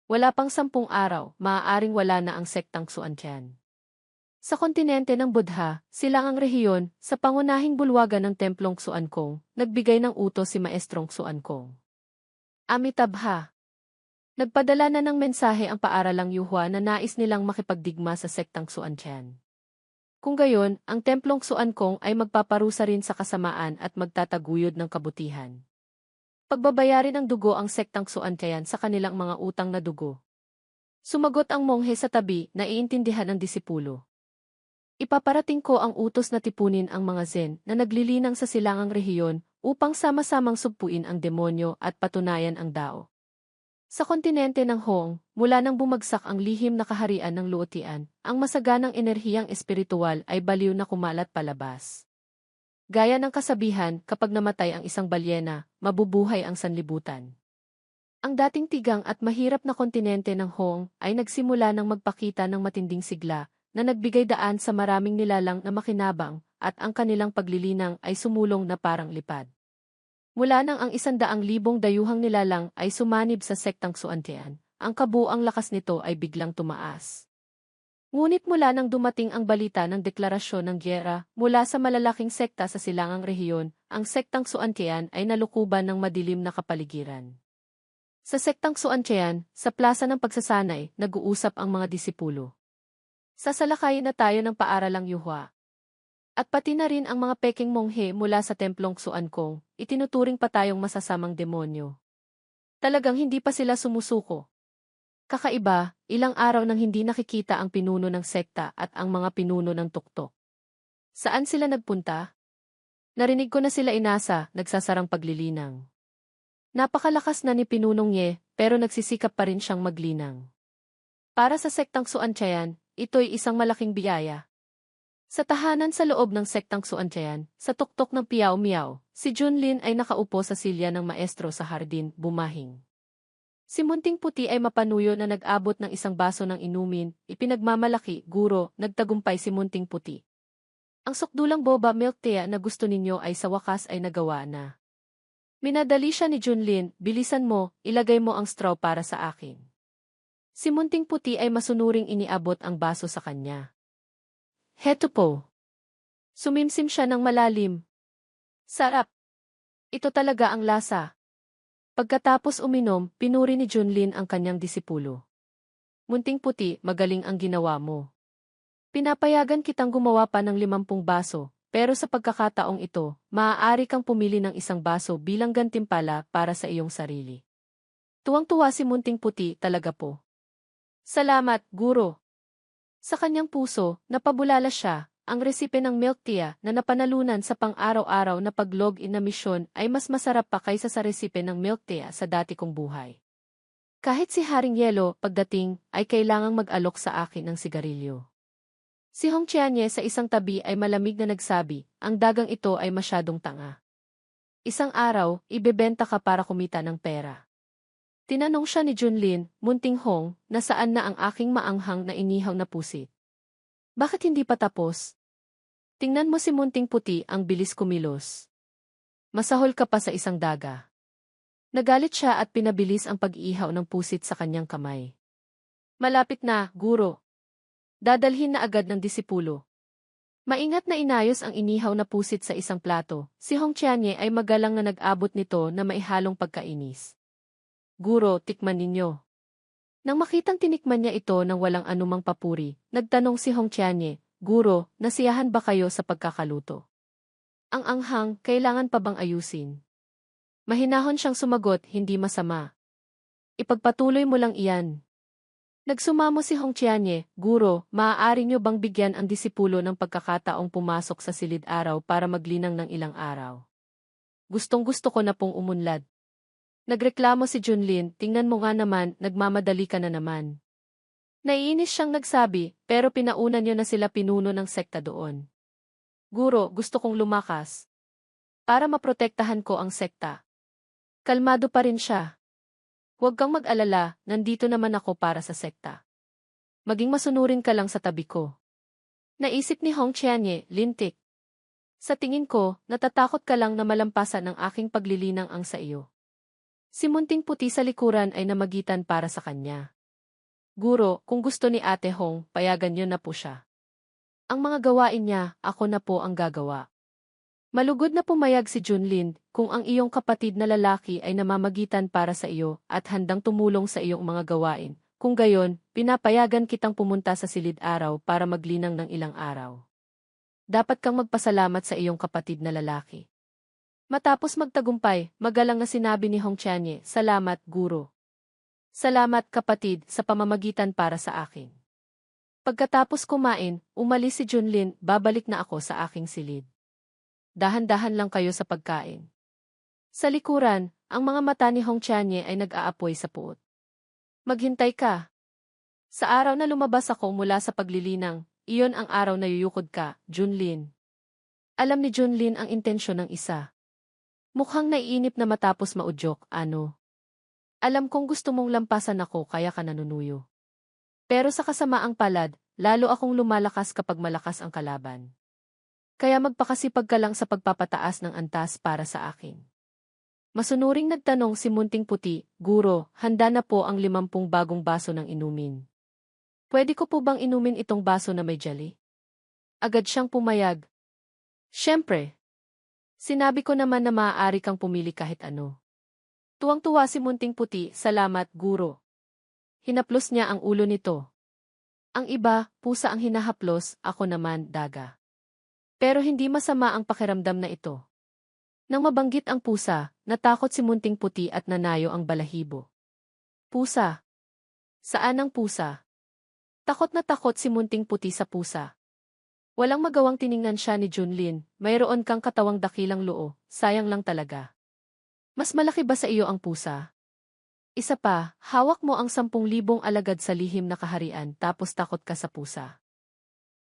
Wala pang 10 araw, maaaring wala na ang sektang Suantian. Sa kontinente ng Buddha, silangang rehiyon, sa pangunahing bulwagan ng templong Xuankong, nagbigay ng utos si Maestrong Xuankong. Amitabha. Nagpadala na ng mensahe ang paaralang Yuhua na nais nilang makipagdigma sa sektang Suantian. Kung gayon, ang templong Xuankong ay magpaparusa rin sa kasamaan at magtataguyod ng kabutihan. Pagbabayarin ng dugo ang sektang Suantian sa kanilang mga utang na dugo. Sumagot ang monghe sa tabi na iintindihan ng disipulo. Ipaparating ko ang utos na tipunin ang mga Zen na naglilinang sa silangang rehiyon upang sama-samang sugpuin ang demonyo at patunayan ang Dao. Sa kontinente ng Hong, mula nang bumagsak ang lihim na kaharian ng Luotian, ang masaganang enerhiyang espiritual ay baliw na kumalat palabas. Gaya ng kasabihan, kapag namatay ang isang balyena, mabubuhay ang sanlibutan. Ang dating tigang at mahirap na kontinente ng Hong ay nagsimula ng magpakita ng matinding sigla na nagbigay daan sa maraming nilalang na makinabang at ang kanilang paglilinang ay sumulong na parang lipad. Mula nang ang 100,000 dayuhang nilalang ay sumanib sa sektang Suantian, ang kabuuang lakas nito ay biglang tumaas. Ngunit mula nang dumating ang balita ng deklarasyon ng gyera mula sa malalaking sekta sa silangang rehiyon, ang sektang Suantian ay nalukuban ng madilim na kapaligiran. Sa sektang Suantian, sa plaza ng pagsasanay, nag-uusap ang mga disipulo. Sasalakayin na tayo ng paaralang Yuhua. At pati na rin ang mga peking monghe mula sa templong Xuankong, itinuturing pa tayong masasamang demonyo. Talagang hindi pa sila sumusuko. Kakaiba, ilang araw nang hindi nakikita ang pinuno ng sekta at ang mga pinuno ng tuktok. Saan sila nagpunta? Narinig ko na sila inasa, nagsasarang paglilinang. Napakalakas na ni Pinunong Ye, pero nagsisikap pa rin siyang maglinang. Para sa sektang Xuantian, ito'y isang malaking biyaya. Sa tahanan sa loob ng sektang Xuantian, sa tuktok ng Piao Miao, si Junlin ay nakaupo sa silya ng maestro sa hardin, bumahing. Si Munting Puti ay mapanuyo na nag-abot ng isang baso ng inumin, ipinagmamalaki, guro, nagtagumpay si Munting Puti. Ang sukdulang boba milk tea na gusto ninyo ay sa wakas ay nagawa na. Minadali siya ni Junlin, bilisan mo, ilagay mo ang straw para sa akin. Si Munting Puti ay masunuring iniabot ang baso sa kanya. Heto po. Sumimsim siya ng malalim. Sarap. Ito talaga ang lasa. Pagkatapos uminom, pinuri ni Junlin ang kanyang disipulo. Munting Puti, magaling ang ginawa mo. Pinapayagan kitang gumawa pa ng 50 baso, pero sa pagkakataong ito, maaari kang pumili ng isang baso bilang gantimpala para sa iyong sarili. Tuwang-tuwa si Munting Puti, talaga po. Salamat, guro. Sa kanyang puso, napabulala siya. Ang resipe ng milk tea na napanalunan sa pang-araw-araw na pag-log-in na misyon ay mas masarap pa kaysa sa resipe ng milk tea sa dati kong buhay. Kahit si Haring Yelo, pagdating, ay kailangang mag-alok sa akin ng sigarilyo. Si Hong Qianye sa isang tabi ay malamig na nagsabi, ang dagang ito ay masyadong tanga. Isang araw, ibebenta ka para kumita ng pera. Tinanong siya ni Junlin, Munting Hong, nasaan na ang aking maanghang na inihaw na pusit? Bakit hindi pa tapos? Tingnan mo si Munting Puti, ang bilis kumilos. Masahol ka pa sa isang daga. Nagalit siya at pinabilis ang pag-iihaw ng pusit sa kanyang kamay. Malapit na, guro. Dadalhin na agad ng disipulo. Maingat na inayos ang inihaw na pusit sa isang plato. Si Hong Qianye ay magalang na nag-abot nito na maihalong pagkainis. Guro, tikman ninyo. Nang makitang tinikman niya ito ng walang anumang papuri, nagtanong si Hong Qianye, Guro, nasiyahan ba kayo sa pagkakaluto? Ang anghang, kailangan pa bang ayusin? Mahinahon siyang sumagot, hindi masama. Ipagpatuloy mo lang iyan. Nagsumamo si Hong Qianye, Guro, maaari niyo bang bigyan ang disipulo ng pagkakataong pumasok sa silid-araw para maglinang ng ilang araw? Gustong-gusto ko na pong umunlad. Nagreklamo si Junlin, tingnan mo nga naman, nagmamadali ka na naman. Naiinis siyang nagsabi, pero pinauna niyo na sila pinuno ng sekta doon. Guro, gusto kong lumakas. Para maprotektahan ko ang sekta. Kalmado pa rin siya. Huwag kang mag-alala, nandito naman ako para sa sekta. Maging masunurin ka lang sa tabi ko. Naisip ni Hong Qianye, lintik. Sa tingin ko, natatakot ka lang na malampasan ng aking paglilinang ang sa iyo. Si Munting Puti sa likuran ay namagitan para sa kanya. Guro, kung gusto ni Ate Hong, payagan niyo na po siya. Ang mga gawain niya, ako na po ang gagawa. Malugod na pumayag si Junlin, kung ang iyong kapatid na lalaki ay namamagitan para sa iyo at handang tumulong sa iyong mga gawain. Kung gayon, pinapayagan kitang pumunta sa silid-araw para maglinang ng ilang araw. Dapat kang magpasalamat sa iyong kapatid na lalaki. Matapos magtagumpay, magalang na sinabi ni Hong Qianye, salamat, guro. Salamat, kapatid, sa pamamagitan para sa akin. Pagkatapos kumain, umalis si Junlin, babalik na ako sa aking silid. Dahan-dahan lang kayo sa pagkain. Sa likuran, ang mga mata ni Hong Qianye ay nag-aapoy sa puot. Maghintay ka. Sa araw na lumabas ako mula sa paglilinang, iyon ang araw na yuyukod ka, Junlin. Alam ni Junlin ang intensyon ng isa. Mukhang naiinip na matapos maudyok, ano? Alam kong gusto mong lampasan ako kaya ka nanunuyo. Pero sa kasamaang palad, lalo akong lumalakas kapag malakas ang kalaban. Kaya magpakasipag ka lang sa pagpapataas ng antas para sa akin. Masunuring nagtanong si Munting Puti, Guro, handa na po ang 50 bagong baso ng inumin. Pwede ko po bang inumin itong baso na may jelly? Agad siyang pumayag. Siyempre. Sinabi ko naman na maaari kang pumili kahit ano. Tuwang-tuwa si Munting Puti, salamat, Guro. Hinaplos niya ang ulo nito. Ang iba, pusa ang hinahaplos, ako naman, daga. Pero hindi masama ang pakiramdam na ito. Nang mabanggit ang pusa, natakot si Munting Puti at nanayo ang balahibo. Pusa? Saan ang pusa? Takot na takot si Munting Puti sa pusa. Walang magawang tiningnan siya ni Junlin, mayroon kang katawang dakilang loo, sayang lang talaga. Mas malaki ba sa iyo ang pusa? Isa pa, hawak mo ang 10,000 alagad sa lihim na kaharian tapos takot ka sa pusa.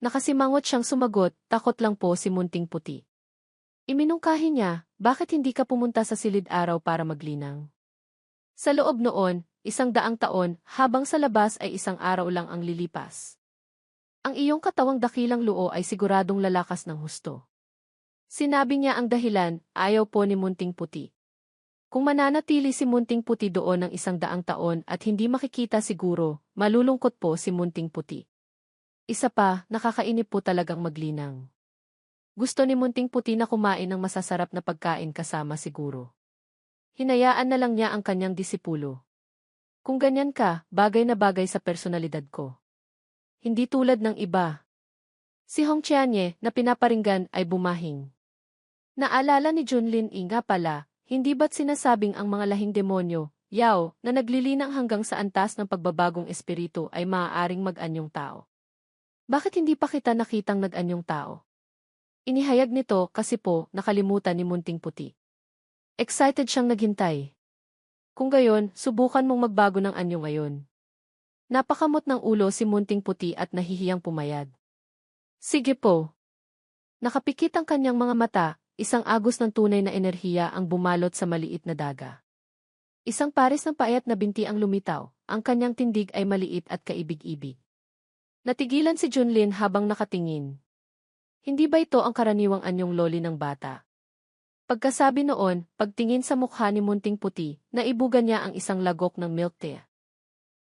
Nakasimangot siyang sumagot, takot lang po si Munting Puti. Iminungkahi niya, bakit hindi ka pumunta sa silid araw para maglinang? Sa loob noon, 100 taon, habang sa labas ay 1 araw lang ang lilipas. Ang iyong katawang dakilang loo ay siguradong lalakas ng husto. Sinabi niya ang dahilan, ayaw po ni Munting Puti. Kung mananatili si Munting Puti doon ng 100 taon at hindi makikita siguro, malulungkot po si Munting Puti. Isa pa, nakakainip po talagang maglinang. Gusto ni Munting Puti na kumain ng masasarap na pagkain kasama siguro. Hinayaan na lang niya ang kanyang disipulo. Kung ganyan ka, bagay na bagay sa personalidad ko. Hindi tulad ng iba. Si Hong Qianye na pinaparinggan ay bumahing. Naalala ni Junlin nga pala, hindi ba't sinasabing ang mga lahing demonyo, Yao, na naglilinang hanggang sa antas ng pagbabagong espiritu ay maaaring mag-anyong tao? Bakit hindi pa kita nakitang nag-anyong tao? Inihayag nito kasi po nakalimutan ni Munting Puti. Excited siyang naghintay. Kung gayon, subukan mong magbago ng anyo ngayon. Napakamot ng ulo si Munting Puti at nahihiyang pumayag. Sige po. Nakapikit ang kanyang mga mata, isang agos ng tunay na enerhiya ang bumalot sa maliit na daga. Isang pares ng payat na binti ang lumitaw, ang kanyang tindig ay maliit at kaibig-ibig. Natigilan si Junlin habang nakatingin. Hindi ba ito ang karaniwang anyong loli ng bata? Pagkasabi noon, pagtingin sa mukha ni Munting Puti, naibugan niya ang isang lagok ng milk tea.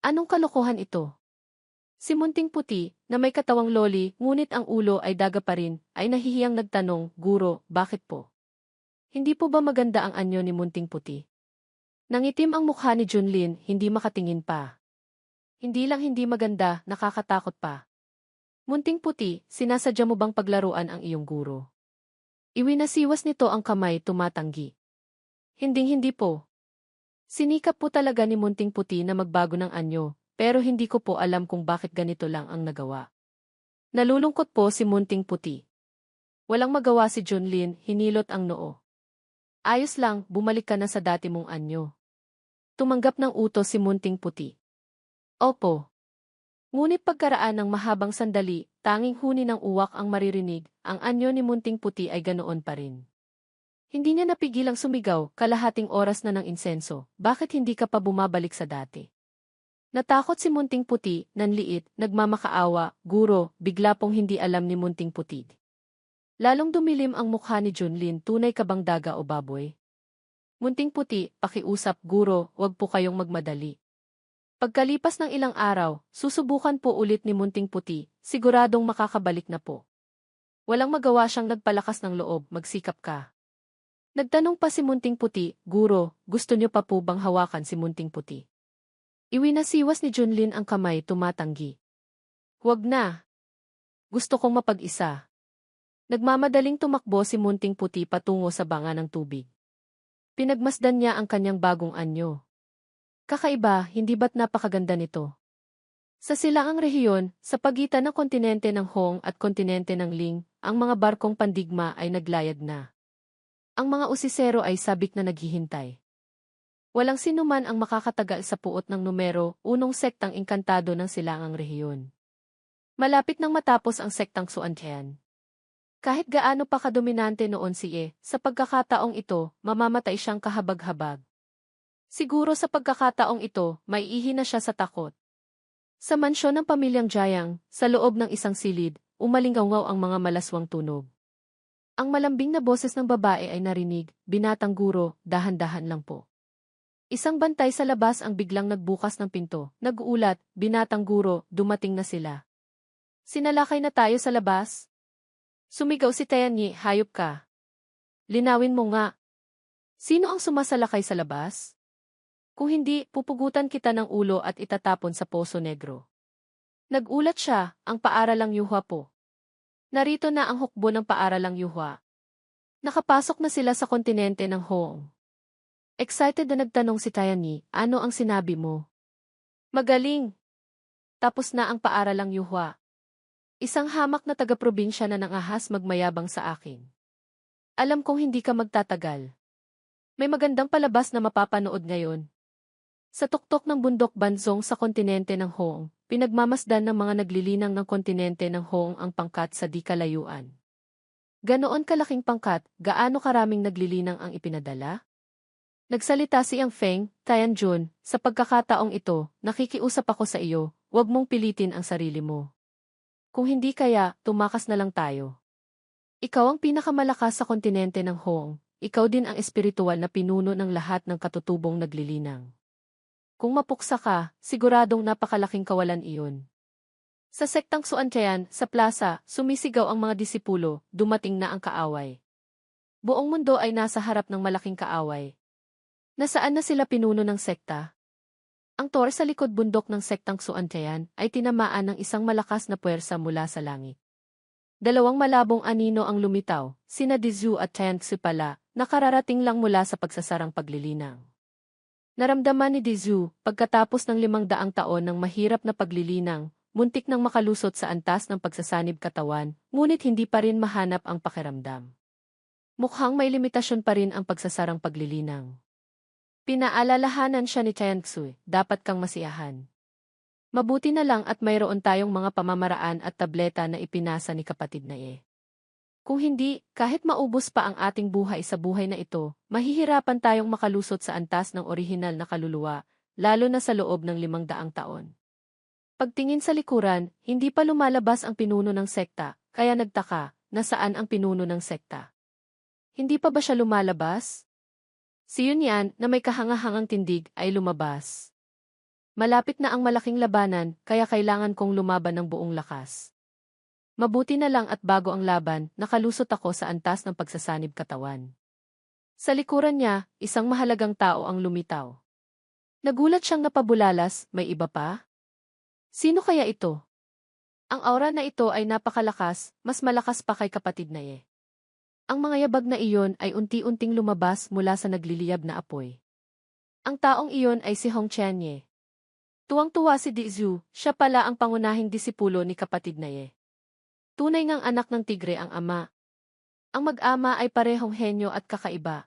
Anong kalokohan ito? Si Munting Puti, na may katawang loli, ngunit ang ulo ay daga pa rin, ay nahihiyang nagtanong, Guro, bakit po? Hindi po ba maganda ang anyo ni Munting Puti? Nangitim ang mukha ni Junlin, hindi makatingin pa. Hindi lang hindi maganda, nakakatakot pa. Munting Puti, sinasadya mo bang paglaruan ang iyong guro? Iwinasiwas nito ang kamay, tumatanggi. Hinding-hindi po. Sinikap po talaga ni Munting Puti na magbago ng anyo, pero hindi ko po alam kung bakit ganito lang ang nagawa. Nalulungkot po si Munting Puti. Walang magawa si Junlin, hinilot ang noo. Ayos lang, bumalik ka na sa dati mong anyo. Tumanggap ng utos si Munting Puti. Opo. Ngunit pagkaraan ng mahabang sandali, tanging huni ng uwak ang maririnig, ang anyo ni Munting Puti ay ganoon pa rin. Hindi niya napigilang sumigaw, kalahating oras na ng insenso, bakit hindi ka pa bumabalik sa dati? Natakot si Munting Puti, nanliit, nagmamakaawa, guro, bigla pong hindi alam ni Munting Puti. Lalong dumilim ang mukha ni Junlin, tunay ka bang daga o baboy? Munting Puti, pakiusap, guro, wag po kayong magmadali. Pagkalipas ng ilang araw, susubukan po ulit ni Munting Puti, siguradong makakabalik na po. Walang magawa siyang nagpalakas ng loob, magsikap ka. Nagtanong pa si Munting Puti, Guro, gusto niyo pa po bang hawakan si Munting Puti? Iwinasiwas ni Junlin ang kamay, tumatanggi. Huwag na. Gusto kong mapag-isa. Nagmamadaling tumakbo si Munting Puti patungo sa banga ng tubig. Pinagmasdan niya ang kanyang bagong anyo. Kakaiba, hindi ba't napakaganda nito? Sa silaang rehiyon, sa pagitan ng kontinente ng Hong at kontinente ng Ling, ang mga barkong pandigma ay naglayag na. Ang mga usisero ay sabik na naghihintay. Walang sinuman ang makakatagal sa puot ng numero, unong sektang engkantado ng silangang rehiyon. Malapit nang matapos ang sektang Suantian. Kahit gaano pa kadominante noon si sa pagkakataong ito, mamamatay siyang kahabag-habag. Siguro sa pagkakataong ito, maiihi na siya sa takot. Sa mansyon ng pamilyang Jiang, sa loob ng isang silid, umalingaw ang mga malaswang tunog. Ang malambing na boses ng babae ay narinig, binatang guro, dahan-dahan lang po. Isang bantay sa labas ang biglang nagbukas ng pinto, nag-uulat, binatang guro, dumating na sila. Sinalakay na tayo sa labas? Sumigaw si Tianyi, hayop ka. Linawin mo nga. Sino ang sumasalakay sa labas? Kung hindi, pupugutan kita ng ulo at itatapon sa Poso Negro. Nagulat siya, ang paaralang yuhwa po. Narito na ang hukbo ng paaralang yuhwa. Nakapasok na sila sa kontinente ng Hong. Excited na nagtanong si Tianyi, ano ang sinabi mo? Magaling! Tapos na ang paaralang yuhwa. Isang hamak na taga-probinsya na nangahas magmayabang sa akin. Alam kong hindi ka magtatagal. May magandang palabas na mapapanood ngayon. Sa tuktok ng bundok bansong sa kontinente ng Hoong, pinagmamasdan ng mga naglilinang ng kontinente ng Hoong ang pangkat sa di kalayuan. Ganoon kalaking pangkat, gaano karaming naglilinang ang ipinadala? Nagsalita si Yang Feng, Tianjun, sa pagkakataong ito, nakikiusap ako sa iyo, huwag mong pilitin ang sarili mo. Kung hindi kaya, tumakas na lang tayo. Ikaw ang pinakamalakas sa kontinente ng Hoong, ikaw din ang espiritual na pinuno ng lahat ng katutubong naglilinang. Kung mapuksa ka, siguradong napakalaking kawalan iyon. Sa sektang Xuantian, sa plaza, sumisigaw ang mga disipulo, dumating na ang kaaway. Buong mundo ay nasa harap ng malaking kaaway. Nasaan na sila pinuno ng sekta? Ang tor sa likod bundok ng sektang Xuantian ay tinamaan ng isang malakas na puwersa mula sa langit. Dalawang malabong anino ang lumitaw, sina Dizhu at Tian Xu pala, nakararating lang mula sa pagsasarang paglilinang. Naramdaman ni Dizhu, pagkatapos ng 500 taon ng mahirap na paglilinang, muntik nang makalusot sa antas ng pagsasanib katawan, ngunit hindi pa rin mahanap ang pakiramdam. Mukhang may limitasyon pa rin ang pagsasarang paglilinang. Pinaalalahanan siya ni Tian Xu, dapat kang masiyahan. Mabuti na lang at mayroon tayong mga pamamaraan at tableta na ipinasa ni kapatid na Kung hindi, kahit maubos pa ang ating buhay sa buhay na ito, mahihirapan tayong makalusot sa antas ng orihinal na kaluluwa, lalo na sa loob ng 500 taon. Pagtingin sa likuran, hindi pa lumalabas ang pinuno ng sekta, kaya nagtaka, nasaan ang pinuno ng sekta? Hindi pa ba siya lumalabas? Si Yunyan, na may kahangahangang tindig, ay lumabas. Malapit na ang malaking labanan, kaya kailangan kong lumaban ng buong lakas. Mabuti na lang at bago ang laban, nakalusot ako sa antas ng pagsasanib katawan. Sa likuran niya, isang mahalagang tao ang lumitaw. Nagulat siyang napabulalas, may iba pa? Sino kaya ito? Ang aura na ito ay napakalakas, mas malakas pa kay kapatid na Ang mga yabag na iyon ay unti-unting lumabas mula sa nagliliyab na apoy. Ang taong iyon ay si Hong Qianye. Tuwang-tuwa si Dizhu, siya pala ang pangunahing disipulo ni kapatid na Tunay ngang anak ng tigre ang ama. Ang mag-ama ay parehong henyo at kakaiba.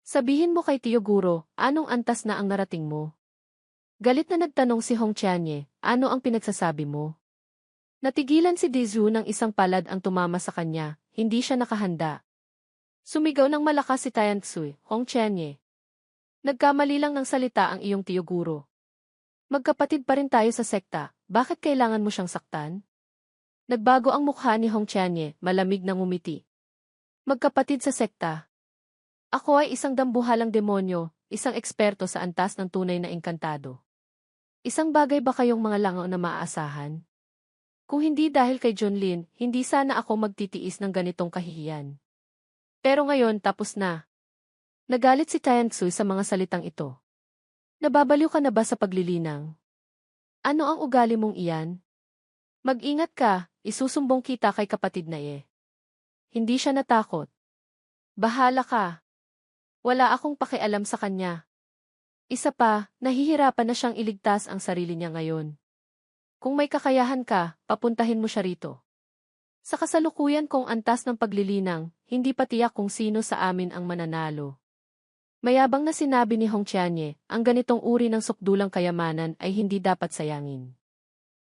Sabihin mo kay Tiyo Guro, anong antas na ang narating mo? Galit na nagtanong si Hong Qianye, ano ang pinagsasabi mo? Natigilan si Dizhu nang isang palad ang tumama sa kanya, hindi siya nakahanda. Sumigaw ng malakas si Tian Xu, Hong Qianye. Nagkamali lang ng salita ang iyong Tiyo Guro. Magkapatid pa rin tayo sa sekta, bakit kailangan mo siyang saktan? Nagbago ang mukha ni Hong Qianye, malamig na ngumiti. Magkapatid sa sekta. Ako ay isang dambuhalang demonyo, isang eksperto sa antas ng tunay na engkantado. Isang bagay ba kayong mga langaw na maaasahan? Kung hindi dahil kay Junlin, hindi sana ako magtitiis ng ganitong kahihiyan. Pero ngayon tapos na. Nagalit si Tian Xu sa mga salitang ito. Nababaliw ka na ba sa paglilinang? Ano ang ugali mong iyan? Mag-ingat ka, isusumbong kita kay kapatid na Hindi siya natakot. Bahala ka. Wala akong pakialam sa kanya. Isa pa, nahihirapan na siyang iligtas ang sarili niya ngayon. Kung may kakayahan ka, papuntahin mo siya rito. Sa kasalukuyan kong antas ng paglilinang, hindi pa tiyak kung sino sa amin ang mananalo. Mayabang na sinabi ni Hong Qianye, ang ganitong uri ng sukdulang kayamanan ay hindi dapat sayangin.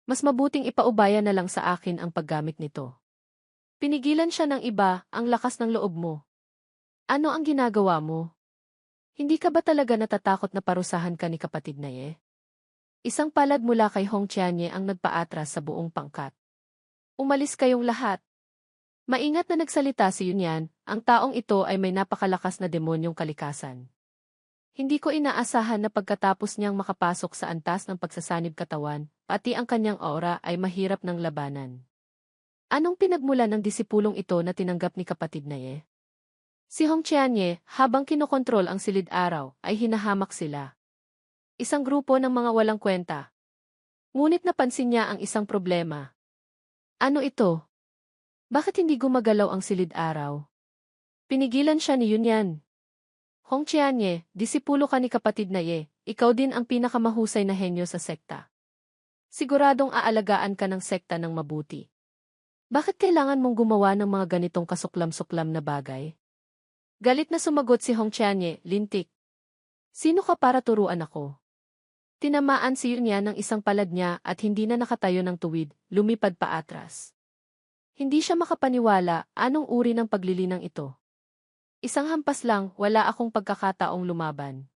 Mas mabuting ipaubaya na lang sa akin ang paggamit nito. Pinigilan siya ng iba, ang lakas ng loob mo. Ano ang ginagawa mo? Hindi ka ba talaga natatakot na parusahan ka ni kapatid na Isang palad mula kay Hong Qianye ang nagpaatras sa buong pangkat. Umalis kayong lahat. Maingat na nagsalita si Yunyan, ang taong ito ay may napakalakas na demonyong kalikasan. Hindi ko inaasahan na pagkatapos niyang makapasok sa antas ng pagsasanib katawan, pati ang kanyang aura ay mahirap ng labanan. Anong pinagmulan ng disipulong ito na tinanggap ni kapatid na Si Hong Qianye, habang kinokontrol ang silid araw, ay hinahamak sila. Isang grupo ng mga walang kwenta. Ngunit napansin niya ang isang problema. Ano ito? Bakit hindi gumagalaw ang silid araw? Pinigilan siya ni Yunyan. Hong Qianye, disipulo ka ni kapatid na ikaw din ang pinakamahusay na henyo sa sekta. Siguradong aalagaan ka ng sekta ng mabuti. Bakit kailangan mong gumawa ng mga ganitong kasuklam-suklam na bagay? Galit na sumagot si Hong Tianye, lintik. Sino ka para turuan ako? Tinamaan si Yunyan ng isang palad niya at hindi na nakatayo ng tuwid, lumipad pa atras. Hindi siya makapaniwala anong uri ng paglilinang ito. Isang hampas lang, wala akong pagkakataong lumaban.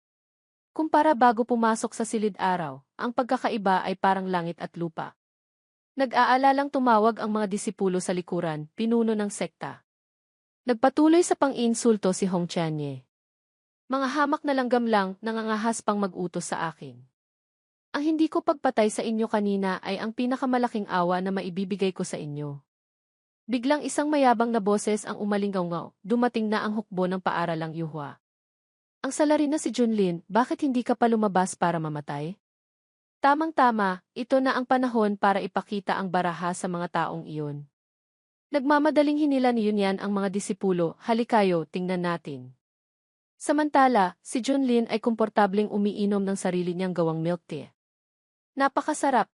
Kumpara bago pumasok sa silid araw, ang pagkakaiba ay parang langit at lupa. Nag-aalalang tumawag ang mga disipulo sa likuran, pinuno ng sekta. Nagpatuloy sa pang-iinsulto si Hong Tianye. Mga hamak na langgam lang nangangahas pang mag-utos sa akin. Ang hindi ko pagpatay sa inyo kanina ay ang pinakamalaking awa na maibibigay ko sa inyo. Biglang isang mayabang na boses ang umalingaw-ngaw, dumating na ang hukbo ng paaralang yuhwa. Ang salarin na si Junlin, bakit hindi ka pa lumabas para mamatay? Tamang-tama, ito na ang panahon para ipakita ang baraha sa mga taong iyon. Nagmamadaling hinila ni Yunyan ang mga disipulo, halikayo, tingnan natin. Samantala, si Junlin ay komportableng umiinom ng sarili niyang gawang milk tea. Napakasarap.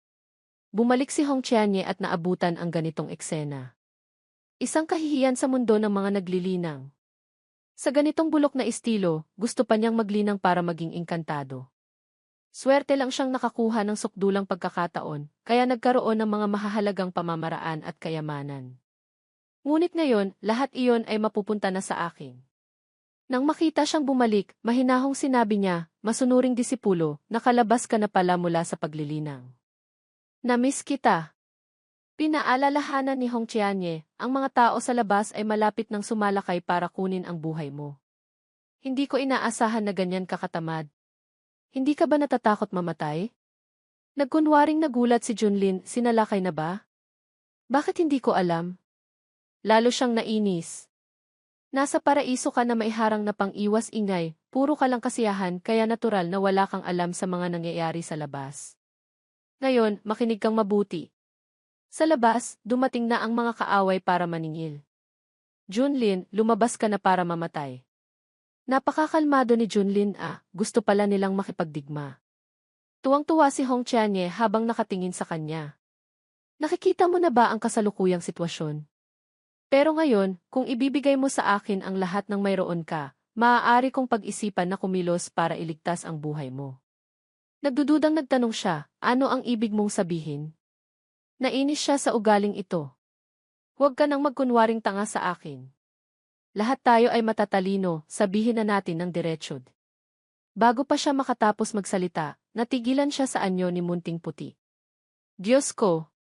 Bumalik si Hong Tianye at naabutan ang ganitong eksena. Isang kahihiyan sa mundo ng mga naglilinang. Sa ganitong bulok na estilo, gusto pa niyang maglinang para maging engkantado. Swerte lang siyang nakakuha ng sukdulang pagkakataon, kaya nagkaroon ng mga mahahalagang pamamaraan at kayamanan. Ngunit ngayon, lahat iyon ay mapupunta na sa akin. Nang makita siyang bumalik, mahinahong sinabi niya, masunuring disipulo, nakalabas ka na pala mula sa paglilinang. Namiss kita. Pinaalalahanan ni Hong Tianye, ang mga tao sa labas ay malapit nang sumalakay para kunin ang buhay mo. Hindi ko inaasahan na ganyan kakatamad. Hindi ka ba natatakot mamatay? Nagkunwaring nagulat si Junlin, sinalakay na ba? Bakit hindi ko alam? Lalo siyang nainis. Nasa paraiso ka na maiharang na pang-iwas ingay, puro ka lang kasiyahan kaya natural na wala kang alam sa mga nangyayari sa labas. Ngayon, makinig kang mabuti. Sa labas, dumating na ang mga kaaway para maningil. Junlin, lumabas ka na para mamatay. Napakakalmado ni Junlin gusto pala nilang makipagdigma. Tuwang-tuwa si Hong Tianye habang nakatingin sa kanya. Nakikita mo na ba ang kasalukuyang sitwasyon? Pero ngayon, kung ibibigay mo sa akin ang lahat ng mayroon ka, maaari kong pag-isipan na kumilos para iligtas ang buhay mo. Nagdududang nagtanong siya, ano ang ibig mong sabihin? Nainis siya sa ugaling ito. Huwag ka nang magkunwaring tanga sa akin. Lahat tayo ay matatalino, sabihin na natin ng diretsyon. Bago pa siya makatapos magsalita, natigilan siya sa anyo ni Munting Puti. Diyos ko!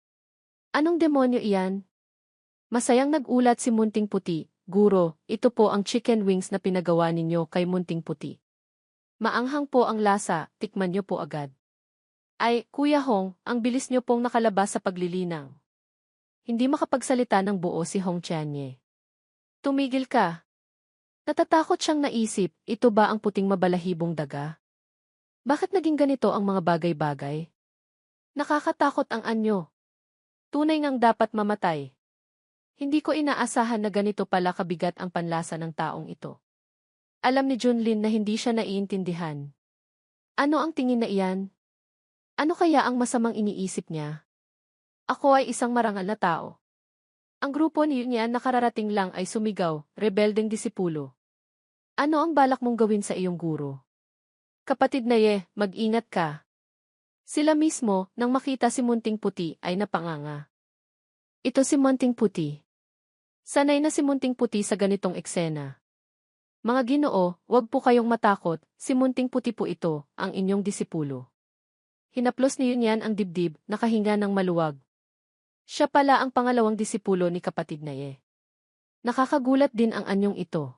Anong demonyo iyan? Masayang nagulat si Munting Puti, Guro, ito po ang chicken wings na pinagawa ninyo kay Munting Puti. Maanghang po ang lasa, tikman niyo po agad. Ay, Kuya Hong, ang bilis niyo pong nakalabas sa paglilinang. Hindi makapagsalita ng buo si Hong Tianye. Tumigil ka. Natatakot siyang naisip, ito ba ang puting mabalahibong daga? Bakit naging ganito ang mga bagay-bagay? Nakakatakot ang anyo. Tunay ngang dapat mamatay. Hindi ko inaasahan na ganito pala kabigat ang panlasa ng taong ito. Alam ni Junlin na hindi siya naiintindihan. Ano ang tingin na iyan? Ano kaya ang masamang iniisip niya? Ako ay isang marangal na tao. Ang grupo ni Yunyan na kararating lang ay sumigaw, rebeldeng disipulo. Ano ang balak mong gawin sa iyong guro? Kapatid na mag-ingat ka. Sila mismo, nang makita si Munting Puti, ay napanganga. Ito si Munting Puti. Sanay na si Munting Puti sa ganitong eksena. Mga Ginoo, huwag po kayong matakot, si Munting Puti po ito, ang inyong disipulo. Hinaplos ni Yunyan ang dibdib, nakahinga ng maluwag. Siya pala ang pangalawang disipulo ni kapatid na Nakakagulat din ang anyong ito.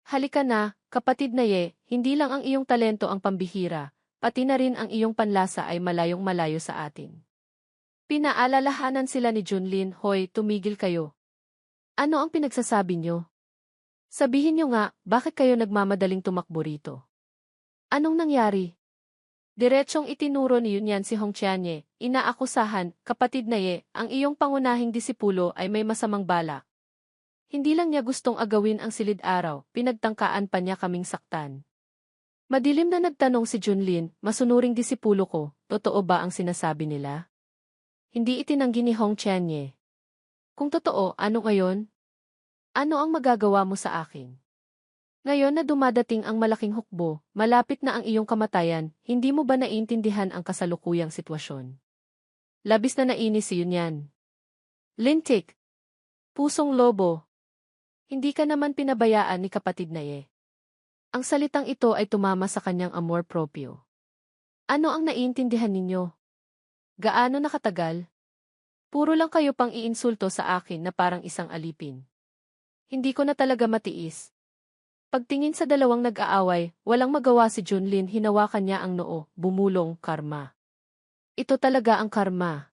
Halika na, kapatid na hindi lang ang iyong talento ang pambihira, pati na rin ang iyong panlasa ay malayong-malayo sa atin. Pinaalalahanan sila ni Junlin, hoy, tumigil kayo. Ano ang pinagsasabi niyo? Sabihin niyo nga, bakit kayo nagmamadaling tumakbo rito? Anong nangyari? Diretsyong itinuro ni Yunyan si Hong Tianye, inaakusahan, kapatid na ang iyong pangunahing disipulo ay may masamang balak. Hindi lang niya gustong agawin ang silid araw, pinagtangkaan pa niya kaming saktan. Madilim na nagtanong si Junlin, masunuring disipulo ko, totoo ba ang sinasabi nila? Hindi itinanggi ni Hong Tianye. Kung totoo, ano ngayon? Ano ang magagawa mo sa akin? Ngayon na dumadating ang malaking hukbo, malapit na ang iyong kamatayan, hindi mo ba naiintindihan ang kasalukuyang sitwasyon? Labis na nainis si Yunyan. Lintik, pusong lobo. Hindi ka naman pinabayaan ni kapatid na Ye. Ang salitang ito ay tumama sa kanyang amor proprio. Ano ang naiintindihan ninyo? Gaano nakatagal? Puro lang kayo pang iinsulto sa akin na parang isang alipin. Hindi ko na talaga matiis. Pagtingin sa dalawang nag-aaway, walang magawa si Junlin, hinawakan niya ang noo, bumulong, karma. Ito talaga ang karma.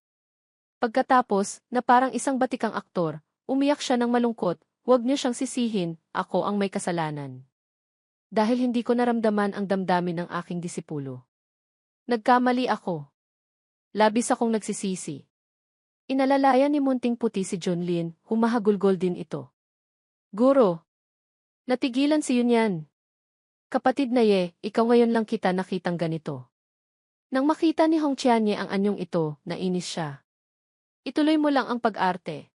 Pagkatapos, na parang isang batikang aktor, umiyak siya ng malungkot, huwag niyo siyang sisihin, ako ang may kasalanan. Dahil hindi ko naramdaman ang damdamin ng aking disipulo. Nagkamali ako. Labis akong nagsisisi. Inalalayan ni Munting Puti si Junlin, humahagulgol din ito. Guro! Natigilan si Yunyan. Kapatid na Ye, ikaw ngayon lang kita nakitang ganito. Nang makita ni Hong Qianye ang anyong ito, nainis siya. Ituloy mo lang ang pag-arte.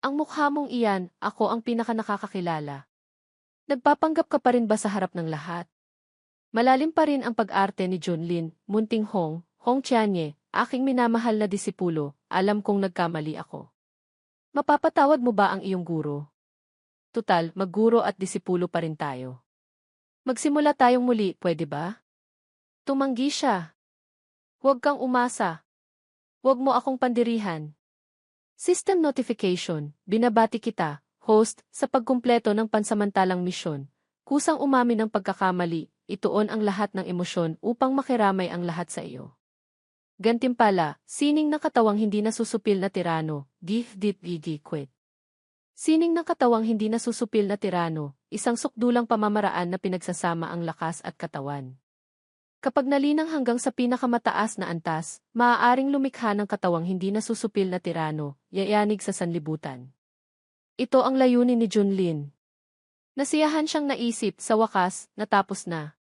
Ang mukha mong iyan, ako ang pinaka nakakakilala. Nagpapanggap ka pa rin ba sa harap ng lahat? Malalim pa rin ang pag-arte ni Junlin, Munting Hong Qianye, aking minamahal na disipulo, alam kong nagkamali ako. Mapapatawad mo ba ang iyong guro? Tutal, magguro at disipulo pa rin tayo. Magsimula tayong muli, pwede ba? Tumanggi siya. Huwag kang umasa. Huwag mo akong pandirihan. System notification, binabati kita, host, sa pagkumpleto ng pansamantalang misyon. Kusang umamin ng pagkakamali, ituon ang lahat ng emosyon upang makiramay ang lahat sa iyo. Gantimpala, sining ng katawang hindi nasusupil na tirano, give dit quit. Sining ng katawang hindi nasusupil na tirano, isang sukdulang pamamaraan na pinagsasama ang lakas at katawan. Kapag nalinang hanggang sa pinakamataas na antas, maaaring lumikha ng katawang hindi nasusupil na tirano, yayanig sa sanlibutan. Ito ang layunin ni Junlin. Nasiyahan siyang naisip, sa wakas, natapos na.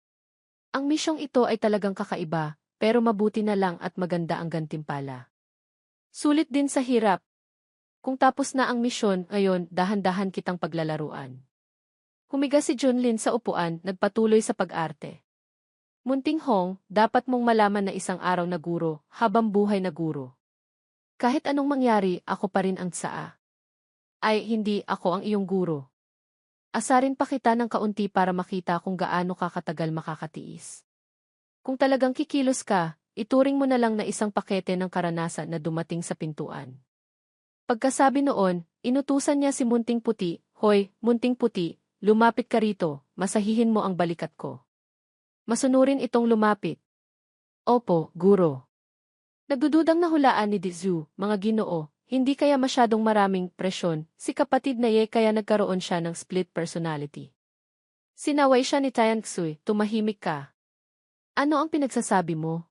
Ang misyong ito ay talagang kakaiba, pero mabuti na lang at maganda ang gantimpala. Sulit din sa hirap. Kung tapos na ang misyon, ngayon, dahan-dahan kitang paglalaruan. Humiga si Junlin sa upuan, nagpatuloy sa pag-arte. Munting Hong, dapat mong malaman na isang araw na guro, habang buhay na guro. Kahit anong mangyari, ako pa rin ang tsaa. Ay, hindi, ako ang iyong guro. Asarin pa kita ng kaunti para makita kung gaano kakatagal makakatiis. Kung talagang kikilos ka, ituring mo na lang na isang pakete ng karanasan na dumating sa pintuan. Pagkasabi noon, inutusan niya si Munting Puti, Hoy, Munting Puti, lumapit ka rito, masahihin mo ang balikat ko. Masunurin itong lumapit. Opo, guro. Nagdududang nahulaan ni Dizu, mga ginoo, hindi kaya masyadong maraming presyon, si kapatid na Ye kaya nagkaroon siya ng split personality. Sinaway siya ni Tian Xui, tumahimik ka. Ano ang pinagsasabi mo?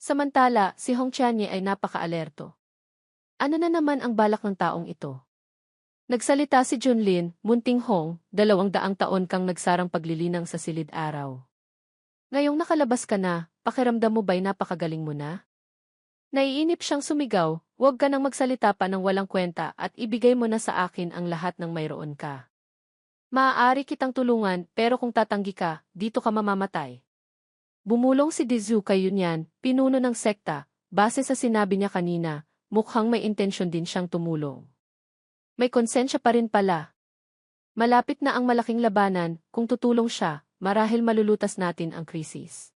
Samantala, si Hong Qianye ay napaka-alerto. Ano na naman ang balak ng taong ito? Nagsalita si Junlin, Munting Hong, 200 taon kang nagsarang paglilinang sa silid araw. Ngayong nakalabas ka na, pakiramdam mo ba'y napakagaling mo na? Naiinip siyang sumigaw, huwag ka nang magsalita pa ng walang kwenta at ibigay mo na sa akin ang lahat ng mayroon ka. Maaari kitang tulungan pero kung tatanggi ka, dito ka mamamatay. Bumulong si Dizu kay Yunyan, pinuno ng sekta, base sa sinabi niya kanina, mukhang may intensyon din siyang tumulong. May konsensya pa rin pala. Malapit na ang malaking labanan, kung tutulong siya, marahil malulutas natin ang krisis.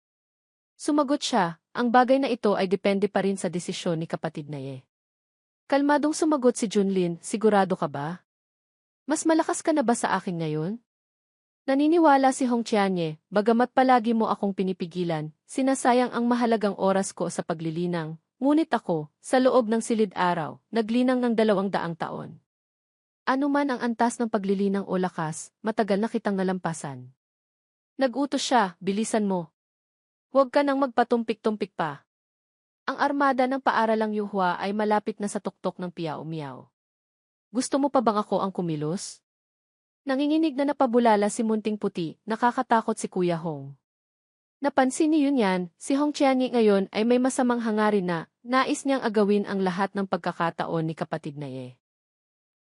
Sumagot siya, ang bagay na ito ay depende pa rin sa desisyon ni kapatid na Ye. Kalmadong sumagot si Junlin, sigurado ka ba? Mas malakas ka na ba sa akin ngayon? Naniniwala si Hong Qianye, bagamat palagi mo akong pinipigilan, sinasayang ang mahalagang oras ko sa paglilinang, ngunit ako, sa loob ng silid araw, naglinang ng 200 taon. Ano man ang antas ng paglilinang o lakas, matagal na kitang nalampasan. Nag-utos siya, bilisan mo. Huwag ka nang magpatumpik-tumpik pa. Ang armada ng paaralang Yuhua ay malapit na sa tuktok ng Piao Miao. Gusto mo pa bang ako ang kumilos? Nanginginig na napabulala si Munting Puti, nakakatakot si Kuya Hong. Napansin ni Yunyan, si Hong Qianye ngayon ay may masamang hangarin na, nais niyang agawin ang lahat ng pagkakataon ni kapatid na Ye.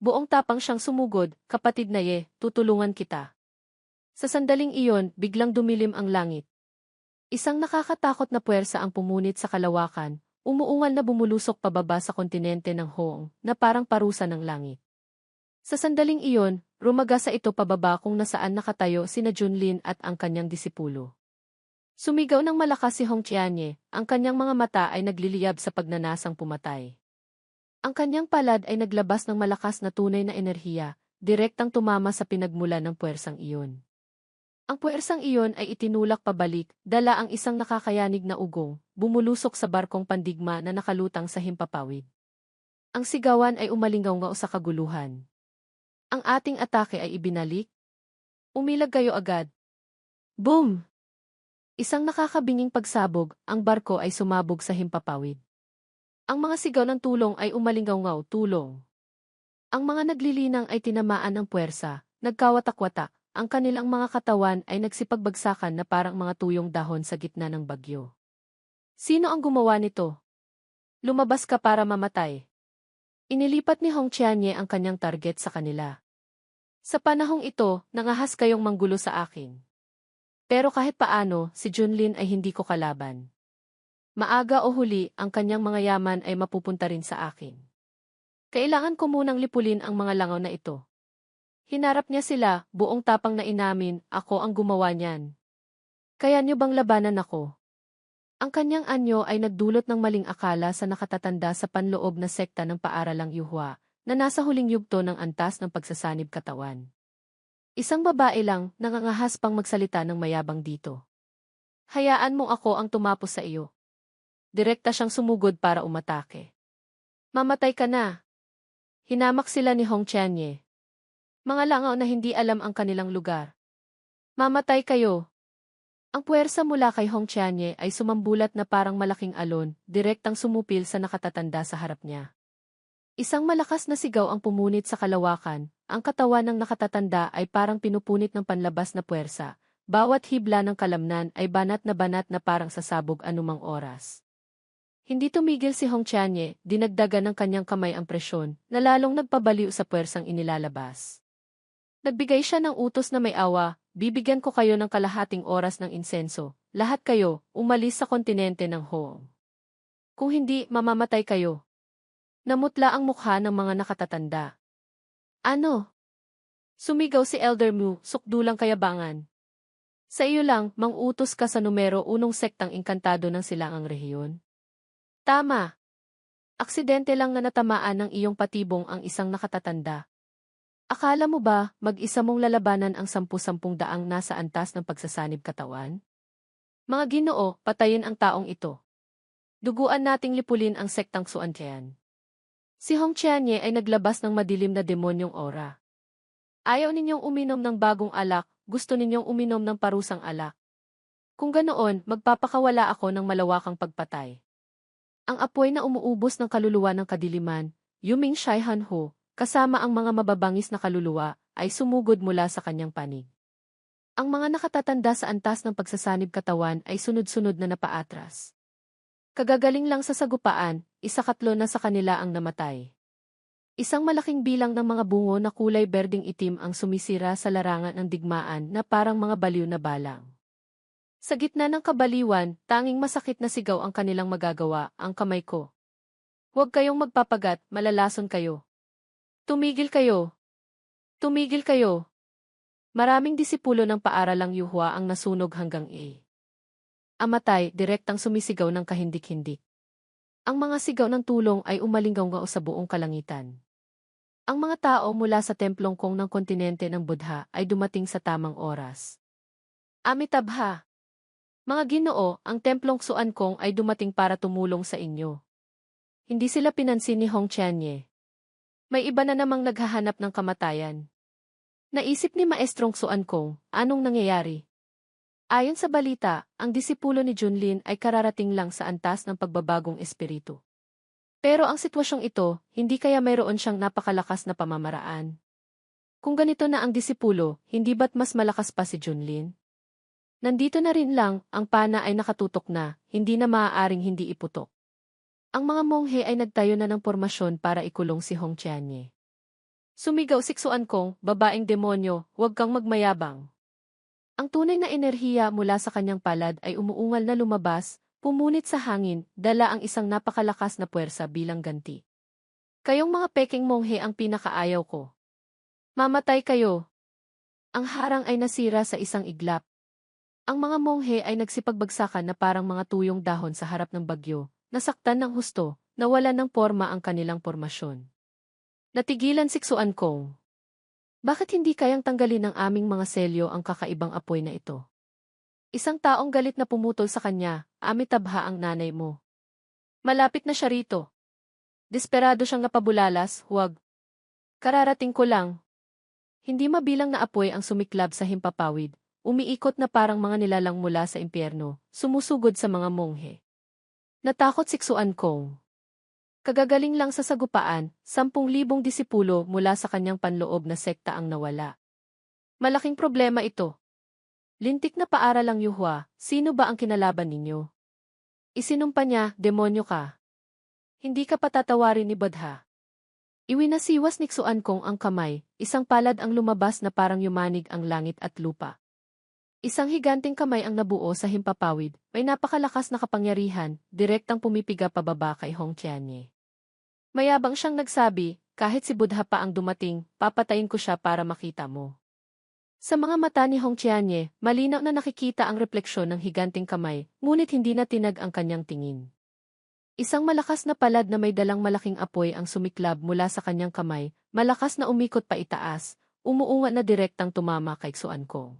Buong tapang siyang sumugod, "Kapatid na Ye, tutulungan kita." Sa sandaling iyon, biglang dumilim ang langit. Isang nakakatakot na puwersa ang pumunit sa kalawakan, umuungal na bumulusok pababa sa kontinente ng Hoong, na parang parusa ng langit. Sa sandaling iyon, rumagasa ito pababa kung nasaan nakatayo sina Junlin at ang kanyang disipulo. Sumigaw ng malakas si Hong Qianye, ang kanyang mga mata ay nagliliyab sa pagnanasang pumatay. Ang kanyang palad ay naglabas ng malakas na tunay na enerhiya, direktang tumama sa pinagmula ng puwersang iyon. Ang puwersang iyon ay itinulak pabalik, dala ang isang nakakayanig na ugong, bumulusok sa barkong pandigma na nakalutang sa himpapawid. Ang sigawan ay umalingaw-ngaw sa kaguluhan. Ang ating atake ay ibinalik? Umilag kayo agad. Boom! Isang nakakabinging pagsabog, ang barko ay sumabog sa himpapawid. Ang mga sigaw ng tulong ay umalingaw-ngaw, tulong. Ang mga naglilinang ay tinamaan ng puwersa, nagkawatak-watak, ang kanilang mga katawan ay nagsipagbagsakan na parang mga tuyong dahon sa gitna ng bagyo. Sino ang gumawa nito? Lumabas ka para mamatay. Inilipat ni Hong Qianye ang kanyang target sa kanila. Sa panahong ito, nangahas kayong manggulo sa akin. Pero kahit paano, si Junlin ay hindi ko kalaban. Maaga o huli, ang kanyang mga yaman ay mapupunta rin sa akin. Kailangan ko munang lipulin ang mga langaw na ito. Hinarap niya sila, buong tapang na inamin, ako ang gumawa niyan. Kaya niyo bang labanan ako? Ang kanyang anyo ay nagdulot ng maling akala sa nakatatanda sa panloob na sekta ng paaralang Yuhua, na nasa huling yugto ng antas ng pagsasanib katawan. Isang babae lang, nangangahas pang magsalita ng mayabang dito. Hayaan mo ako ang tumapos sa iyo. Direkta siyang sumugod para umatake. Mamatay ka na. Hinamak sila ni Hong Qianye. Mga langaw na hindi alam ang kanilang lugar. Mamatay kayo. Ang puwersa mula kay Hong Qianye ay sumambulat na parang malaking alon, direktang sumupil sa nakatatanda sa harap niya. Isang malakas na sigaw ang pumunit sa kalawakan, ang katawan ng nakatatanda ay parang pinupunit ng panlabas na puwersa, bawat hibla ng kalamnan ay banat na parang sasabog anumang oras. Hindi tumigil si Hong Qianye, dinagdagan ng kanyang kamay ang presyon, na lalong nagpabaliw sa puwersang inilalabas. Nagbigay siya ng utos na may awa, bibigyan ko kayo ng kalahating oras ng insenso, lahat kayo, umalis sa kontinente ng Hoong. Kung hindi, mamamatay kayo. Namutla ang mukha ng mga nakatatanda. Ano? Sumigaw si Elder Mu, sukdulang kayabangan. Sa iyo lang, mang-utos ka sa numero 1 sektang engkantado ng silangang rehiyon. Tama. Aksidente lang na natamaan ng iyong patibong ang isang nakatatanda. Akala mo ba, mag-isa mong lalabanan ang 10-10 daang nasa antas ng pagsasanib katawan? Mga Ginoo, patayin ang taong ito. Duguan nating lipulin ang sektang Xuantian. Si Hong Qianye ay naglabas ng madilim na demonyong aura. Ayaw ninyong uminom ng bagong alak, gusto ninyong uminom ng parusang alak. Kung ganoon, magpapakawala ako ng malawakang pagpatay. Ang apoy na umuubos ng kaluluwa ng kadiliman, Yuming Shaihan Ho, kasama ang mga mababangis na kaluluwa, ay sumugod mula sa kanyang panig. Ang mga nakatatanda sa antas ng pagsasanib katawan ay sunod-sunod na napaatras. Kagagaling lang sa sagupaan, 1/4 na sa kanila ang namatay. Isang malaking bilang ng mga bungo na kulay berdeng itim ang sumisira sa larangan ng digmaan na parang mga baliw na balang. Sa gitna ng kabaliwan, tanging masakit na sigaw ang kanilang magagawa, ang kamay ko. Huwag kayong magpapagat, malalason kayo. Tumigil kayo. Tumigil kayo. Maraming disipulo ng paaralang Yuhua ang nasunog hanggang amatay, direktang sumisigaw ng kahindik-hindik. Ang mga sigaw ng tulong ay umalinggaw sa buong kalangitan. Ang mga tao mula sa templong Kong ng kontinente ng Buddha ay dumating sa tamang oras. Amitabha! Mga Ginoo, ang templong Xuan Kong ay dumating para tumulong sa inyo. Hindi sila pinansin ni Hong Qianye. May iba na namang naghahanap ng kamatayan. Naisip ni Maestrong Xuan Kong, anong nangyayari? Ayon sa balita, ang disipulo ni Junlin ay kararating lang sa antas ng pagbabagong espiritu. Pero ang sitwasyong ito, hindi kaya mayroon siyang napakalakas na pamamaraan. Kung ganito na ang disipulo, hindi ba't mas malakas pa si Junlin? Nandito na rin lang, ang pana ay nakatutok na, hindi na maaaring hindi iputok. Ang mga monghe ay nagtayo na ng pormasyon para ikulong si Hong Qianye. Sumigaw si Xuan Kong, babaeng demonyo, huwag kang magmayabang. Ang tunay na enerhiya mula sa kanyang palad ay umuungal na lumabas, pumunit sa hangin, dala ang isang napakalakas na puwersa bilang ganti. Kayong mga peking monghe ang pinakaayaw ko. Mamatay kayo. Ang harang ay nasira sa isang iglap. Ang mga monghe ay nagsipagbagsakan na parang mga tuyong dahon sa harap ng bagyo, nasaktan ng husto, nawalan ng porma ang kanilang pormasyon. Natigilan si Xuan Kong. Bakit hindi kayang tanggalin ng aming mga selyo ang kakaibang apoy na ito? Isang taong galit na pumutol sa kanya, Amitabha ang nanay mo. Malapit na siya rito. Desperado siyang napabulalas, huwag. Kararating ko lang. Hindi mabilang na apoy ang sumiklab sa himpapawid, umiikot na parang mga nilalang mula sa impyerno, sumusugod sa mga monghe. Natakot si Xuan Kong. Kagagaling lang sa sagupaan, 10,000 disipulo mula sa kanyang panloob na sekta ang nawala. Malaking problema ito. Lintik na paaralang yuhwa, sino ba ang kinalaban ninyo? Isinumpa niya, demonyo ka. Hindi ka patatawarin ni Buddha. Iwinasiwas ni Xuan Kong ang kamay, isang palad ang lumabas na parang yumanig ang langit at lupa. Isang higanting kamay ang nabuo sa himpapawid, may napakalakas na kapangyarihan, direktang pumipiga pababa kay Hong Qianye. Mayabang siyang nagsabi, kahit si Buddha pa ang dumating, papatayin ko siya para makita mo. Sa mga mata ni Hong Qianye, malinaw na nakikita ang refleksyon ng higanting kamay, ngunit hindi na tinag ang kanyang tingin. Isang malakas na palad na may dalang malaking apoy ang sumiklab mula sa kanyang kamay, malakas na umikot pa itaas, umuungat na direktang tumama kay Xuan Kong.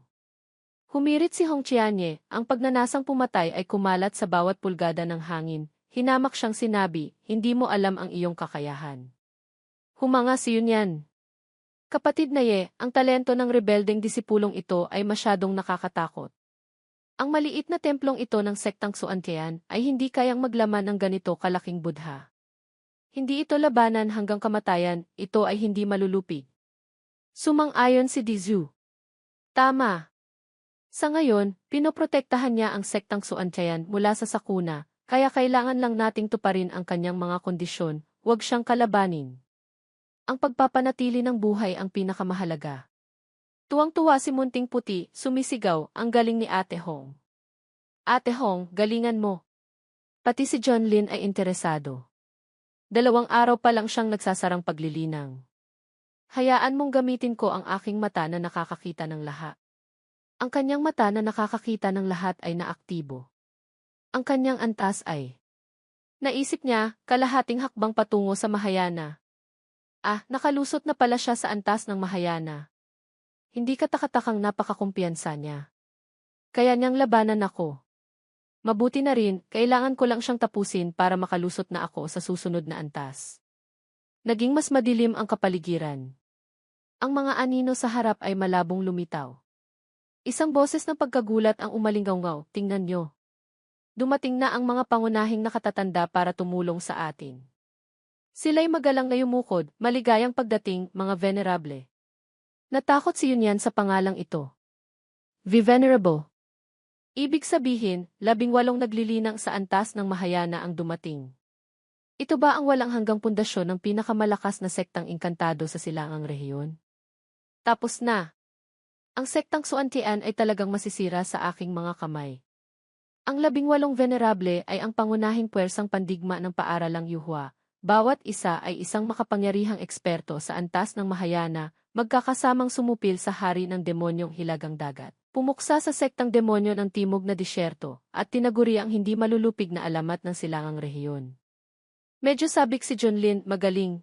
Humirit si Hong Qianye, ang pagnanasang pumatay ay kumalat sa bawat pulgada ng hangin. Hinamak siyang sinabi, hindi mo alam ang iyong kakayahan. Humanga si Yunyan. Kapatid na Ye, ang talento ng rebeldeng disipulong ito ay masyadong nakakatakot. Ang maliit na templong ito ng sektang Xuantian ay hindi kayang maglaman ng ganito kalaking Buddha. Hindi ito labanan hanggang kamatayan, ito ay hindi malulupig. Sumang-ayon si Dizu. Tama. Sa ngayon, pinoprotektahan niya ang sektang Xuantian mula sa sakuna, kaya kailangan lang nating tuparin ang kanyang mga kondisyon, huwag siyang kalabanin. Ang pagpapanatili ng buhay ang pinakamahalaga. Tuwang-tuwa si Munting Puti, sumisigaw, ang galing ni Ate Hong. Ate Hong, galingan mo. Pati si John Lin ay interesado. 2 araw pa lang siyang nagsasarang paglilinang. Hayaan mong gamitin ko ang aking mata na nakakakita ng lahat. Ang kanyang mata na nakakakita ng lahat ay naaktibo. Ang kanyang antas ay. Naisip niya, kalahating hakbang patungo sa Mahayana. Nakalusot na pala siya sa antas ng Mahayana. Hindi katakatakang napakakumpiyansa niya. Kaya niyang labanan ako. Mabuti na rin, kailangan ko lang siyang tapusin para makalusot na ako sa susunod na antas. Naging mas madilim ang kapaligiran. Ang mga anino sa harap ay malabong lumitaw. Isang boses ng pagkagulat ang umalinggaw-ngaw, tingnan niyo. Dumating na ang mga pangunahing nakatatanda para tumulong sa atin. Sila'y magalang na yumukod, maligayang pagdating, mga venerable. Natakot si Yunyan sa pangalang ito. Venerable. Ibig sabihin, 18 naglilinang sa antas ng Mahayana ang dumating. Ito ba ang walang hanggang pundasyon ng pinakamalakas na sektang inkantado sa silangang rehiyon? Tapos na. Ang sektang Xuantian ay talagang masisira sa aking mga kamay. Ang 18 venerable ay ang pangunahing puwersang pandigma ng paaralang yuhwa. Bawat isa ay isang makapangyarihang eksperto sa antas ng Mahayana, magkakasamang sumupil sa hari ng demonyong hilagang dagat. Pumuksa sa sektang demonyo ng timog na disyerto, at tinaguri ang hindi malulupig na alamat ng silangang rehiyon. Medyo sabik si John Lin, magaling.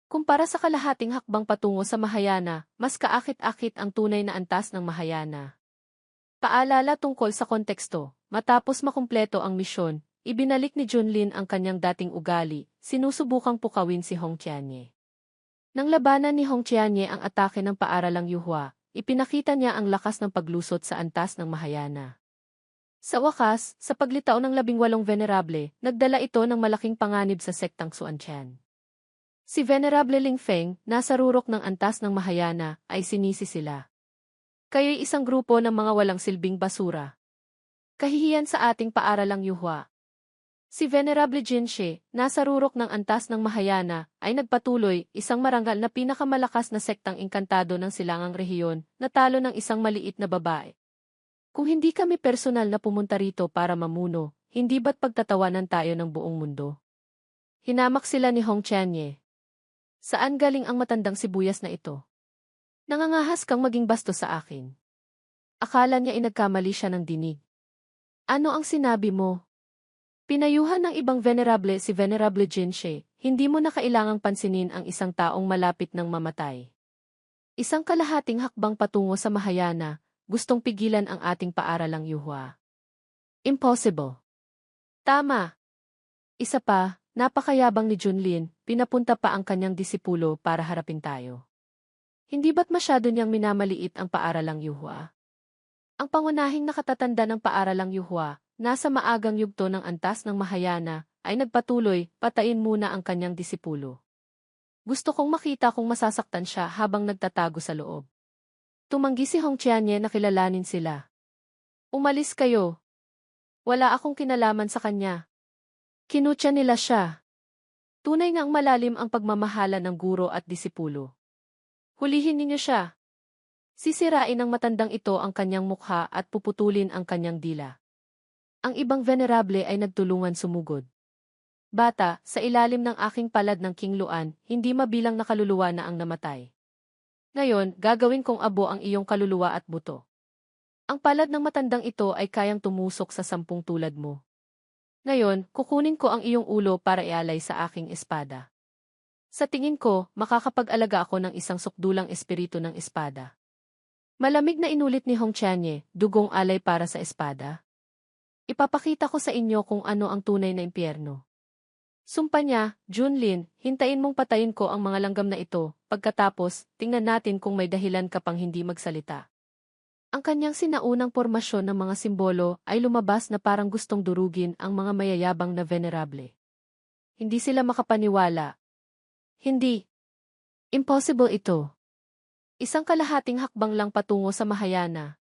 Kumpara sa kalahating hakbang patungo sa Mahayana, mas kaakit-akit ang tunay na antas ng Mahayana. Paalala tungkol sa konteksto. Matapos makumpleto ang misyon, ibinalik ni Junlin ang kanyang dating ugali, sinusubukang pukawin si Hong Qianye. Nang labanan ni Hong Qianye ang atake ng paaralang yuhwa, ipinakita niya ang lakas ng paglusot sa antas ng Mahayana. Sa wakas, sa paglitaw ng 18 venerable, nagdala ito ng malaking panganib sa sektang Xuantian. Si Venerable Ling Feng, nasa rurok ng antas ng Mahayana, ay sinisi sila. Kayo'y isang grupo ng mga walang silbing basura. Kahihiyan sa ating paaralang yuhwa. Si Venerable Jinshi, nasa rurok ng antas ng Mahayana, ay nagpatuloy, isang marangal na pinakamalakas na sektang engkantado ng silangang rehiyon, natalo ng isang maliit na babae. Kung hindi kami personal na pumunta rito para mamuno, hindi ba't pagtatawanan tayo ng buong mundo? Hinamak sila ni Hong Qianye. Saan galing ang matandang sibuyas na ito? Nangangahas kang maging bastos sa akin. Akala niya inagkamali siya ng dinig. Ano ang sinabi mo? Pinayuhan ng ibang venerable si Venerable Jinshi, hindi mo na kailangang pansinin ang isang taong malapit ng mamatay. Isang kalahating hakbang patungo sa Mahayana, gustong pigilan ang ating paaralang yuhwa. Impossible. Tama. Isa pa, napakayabang ni Junlin, pinapunta pa ang kanyang disipulo para harapin tayo. Hindi ba't masyado niyang minamaliit ang paaralang yuhwa? Ang pangunahing nakatatanda ng paaralang yuhwa, nasa maagang yugto ng antas ng Mahayana, ay nagpatuloy, patayin muna ang kanyang disipulo. Gusto kong makita kung masasaktan siya habang nagtatago sa loob. Tumanggi si Hong Qianye na kilalanin sila. Umalis kayo. Wala akong kinalaman sa kanya. Kinutya nila siya. Tunay ngang malalim ang pagmamahala ng guro at disipulo. Hulihin ninyo siya. Sisirain ng matandang ito ang kanyang mukha at puputulin ang kanyang dila. Ang ibang venerable ay nagtulungan sumugod. Bata, sa ilalim ng aking palad ng kingluan, hindi mabilang na kaluluwa na ang namatay. Ngayon, gagawin kong abo ang iyong kaluluwa at buto. Ang palad ng matandang ito ay kayang tumusok sa 10 tulad mo. Ngayon, kukunin ko ang iyong ulo para ialay sa aking espada. Sa tingin ko, makakapag-alaga ako ng isang sukdulang espiritu ng espada. Malamig na inulit ni Hong Qianye, dugong alay para sa espada. Ipapakita ko sa inyo kung ano ang tunay na impyerno. Sumpa niya, Junlin, hintayin mong patayin ko ang mga langgam na ito, pagkatapos, tingnan natin kung may dahilan ka pang hindi magsalita. Ang kanyang sinaunang pormasyon ng mga simbolo ay lumabas na parang gustong durugin ang mga mayayabang na venerable. Hindi sila makapaniwala. Hindi. Impossible ito. Isang kalahating hakbang lang patungo sa Mahayana.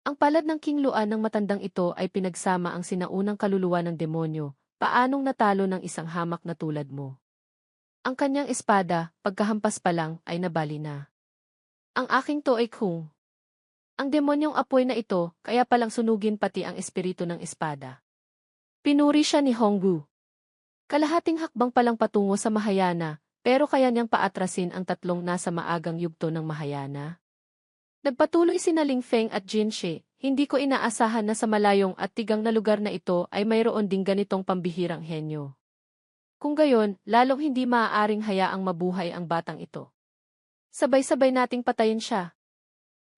Ang palad ng kingluan ng matandang ito ay pinagsama ang sinaunang kaluluwa ng demonyo, paanong natalo ng isang hamak na tulad mo. Ang kanyang espada, pagkahampas pa lang, ay nabali na. Ang aking to ay kung. Ang demonyong apoy na ito, kaya palang sunugin pati ang espiritu ng espada. Pinuri siya ni Honggu. Kalahating hakbang palang patungo sa Mahayana, pero kaya niyang paatrasin ang tatlong nasa maagang yugto ng Mahayana. Nagpatuloy sina Ling Feng at Jinshi, hindi ko inaasahan na sa malayong at tigang na lugar na ito ay mayroon ding ganitong pambihirang henyo. Kung gayon, lalong hindi maaaring hayaang mabuhay ang batang ito. Sabay-sabay nating patayin siya.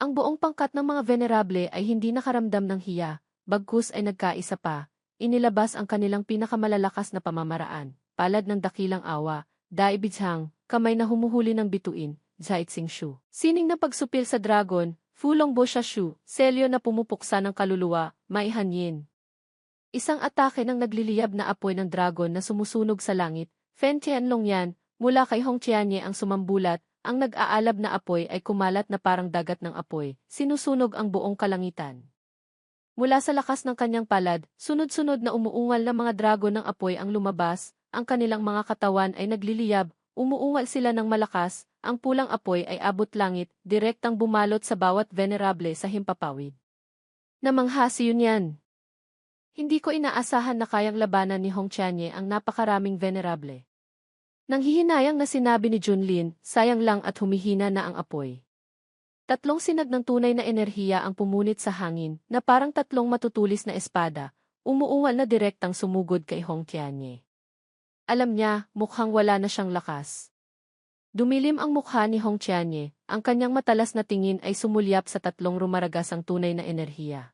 Ang buong pangkat ng mga venerable ay hindi nakaramdam ng hiya, bagkus ay nagkaisa pa, inilabas ang kanilang pinakamalalakas na pamamaraan, palad ng dakilang awa, daibijhang, kamay na humuhuli ng bituin, Zaitsing Shu. Sining na pagsupil sa dragon, Fulong Bo Shu, selyo na pumupuksa ng kaluluwa, Maihanyin. Isang atake ng nagliliyab na apoy ng dragon na sumusunog sa langit, Fen Tianlong yan, mula kay Hong Qianye ang sumambulat, ang nag-aalab na apoy ay kumalat na parang dagat ng apoy, sinusunog ang buong kalangitan. Mula sa lakas ng kanyang palad, sunod-sunod na umuungal na mga dragon ng apoy ang lumabas, ang kanilang mga katawan ay nagliliyab, umuungal sila ng malakas, ang pulang apoy ay abot langit, direktang bumalot sa bawat venerable sa himpapawid. Namanghasi yun yan. Hindi ko inaasahan na kayang labanan ni Hong Qianye ang napakaraming venerable. Nanghihinayang na sinabi ni Junlin, sayang lang at humihina na ang apoy. Tatlong sinag ng tunay na enerhiya ang pumunit sa hangin, na parang tatlong matutulis na espada, umuungal na direktang sumugod kay Hong Qianye. Alam niya, mukhang wala na siyang lakas. Dumilim ang mukha ni Hong Qianye, ang kanyang matalas na tingin ay sumulyap sa tatlong rumaragasang tunay na enerhiya.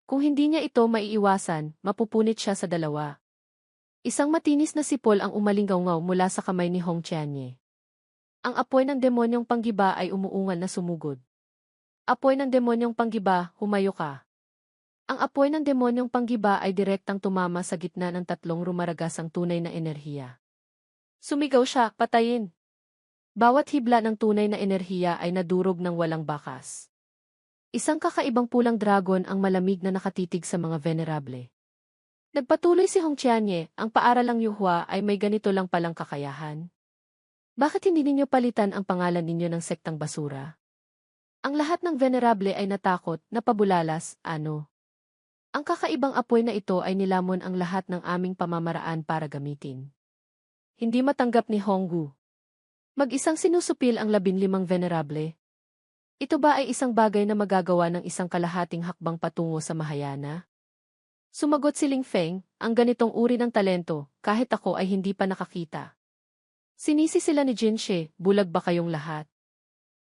Kung hindi niya ito maiiwasan, mapupunit siya sa dalawa. Isang matinis na sipol ang umalinggaw-ngaw mula sa kamay ni Hong Qianye. Ang apoy ng demonyong panggiba ay umuungal na sumugod. Apoy ng demonyong panggiba, humayo ka. Ang apoy ng demonyong panggiba ay direktang tumama sa gitna ng tatlong rumaragasang tunay na enerhiya. Sumigaw siya, patayin. Bawat hibla ng tunay na enerhiya ay nadurog ng walang bakas. Isang kakaibang pulang dragon ang malamig na nakatitig sa mga venerable. Nagpatuloy si Hong Qianye, ang paaralang yuhwa ay may ganito lang palang kakayahan. Bakit hindi ninyo palitan ang pangalan ninyo ng sektang basura? Ang lahat ng venerable ay natakot, napabulalas, ano? Ang kakaibang apoy na ito ay nilamon ang lahat ng aming pamamaraan para gamitin. Hindi matanggap ni Honggu. Mag-isang sinusupil ang 15 venerable. Ito ba ay isang bagay na magagawa ng isang kalahating hakbang patungo sa Mahayana? Sumagot si Ling Feng, ang ganitong uri ng talento, kahit ako ay hindi pa nakakita. Sinisi sila ni Jinshi, bulag ba kayong lahat?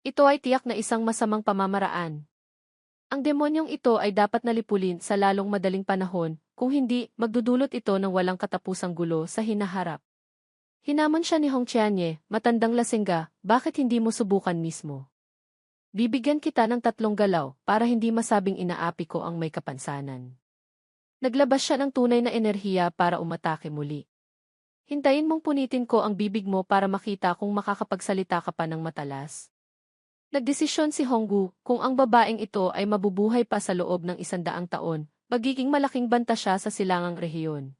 Ito ay tiyak na isang masamang pamamaraan. Ang demonyong ito ay dapat nalipulin sa lalong madaling panahon, kung hindi, magdudulot ito ng walang katapusang gulo sa hinaharap. Hinamon siya ni Hong Qianye, matandang lasengga, bakit hindi mo subukan mismo? Bibigyan kita ng 3 galaw para hindi masabing inaapi ko ang may kapansanan. Naglabas siya ng tunay na enerhiya para umatake muli. Hintayin mong punitin ko ang bibig mo para makita kung makakapagsalita ka pa ng matalas. Nagdesisyon si Honggu, kung ang babaeng ito ay mabubuhay pa sa loob ng 100 taon, magiging malaking banta siya sa silangang rehiyon.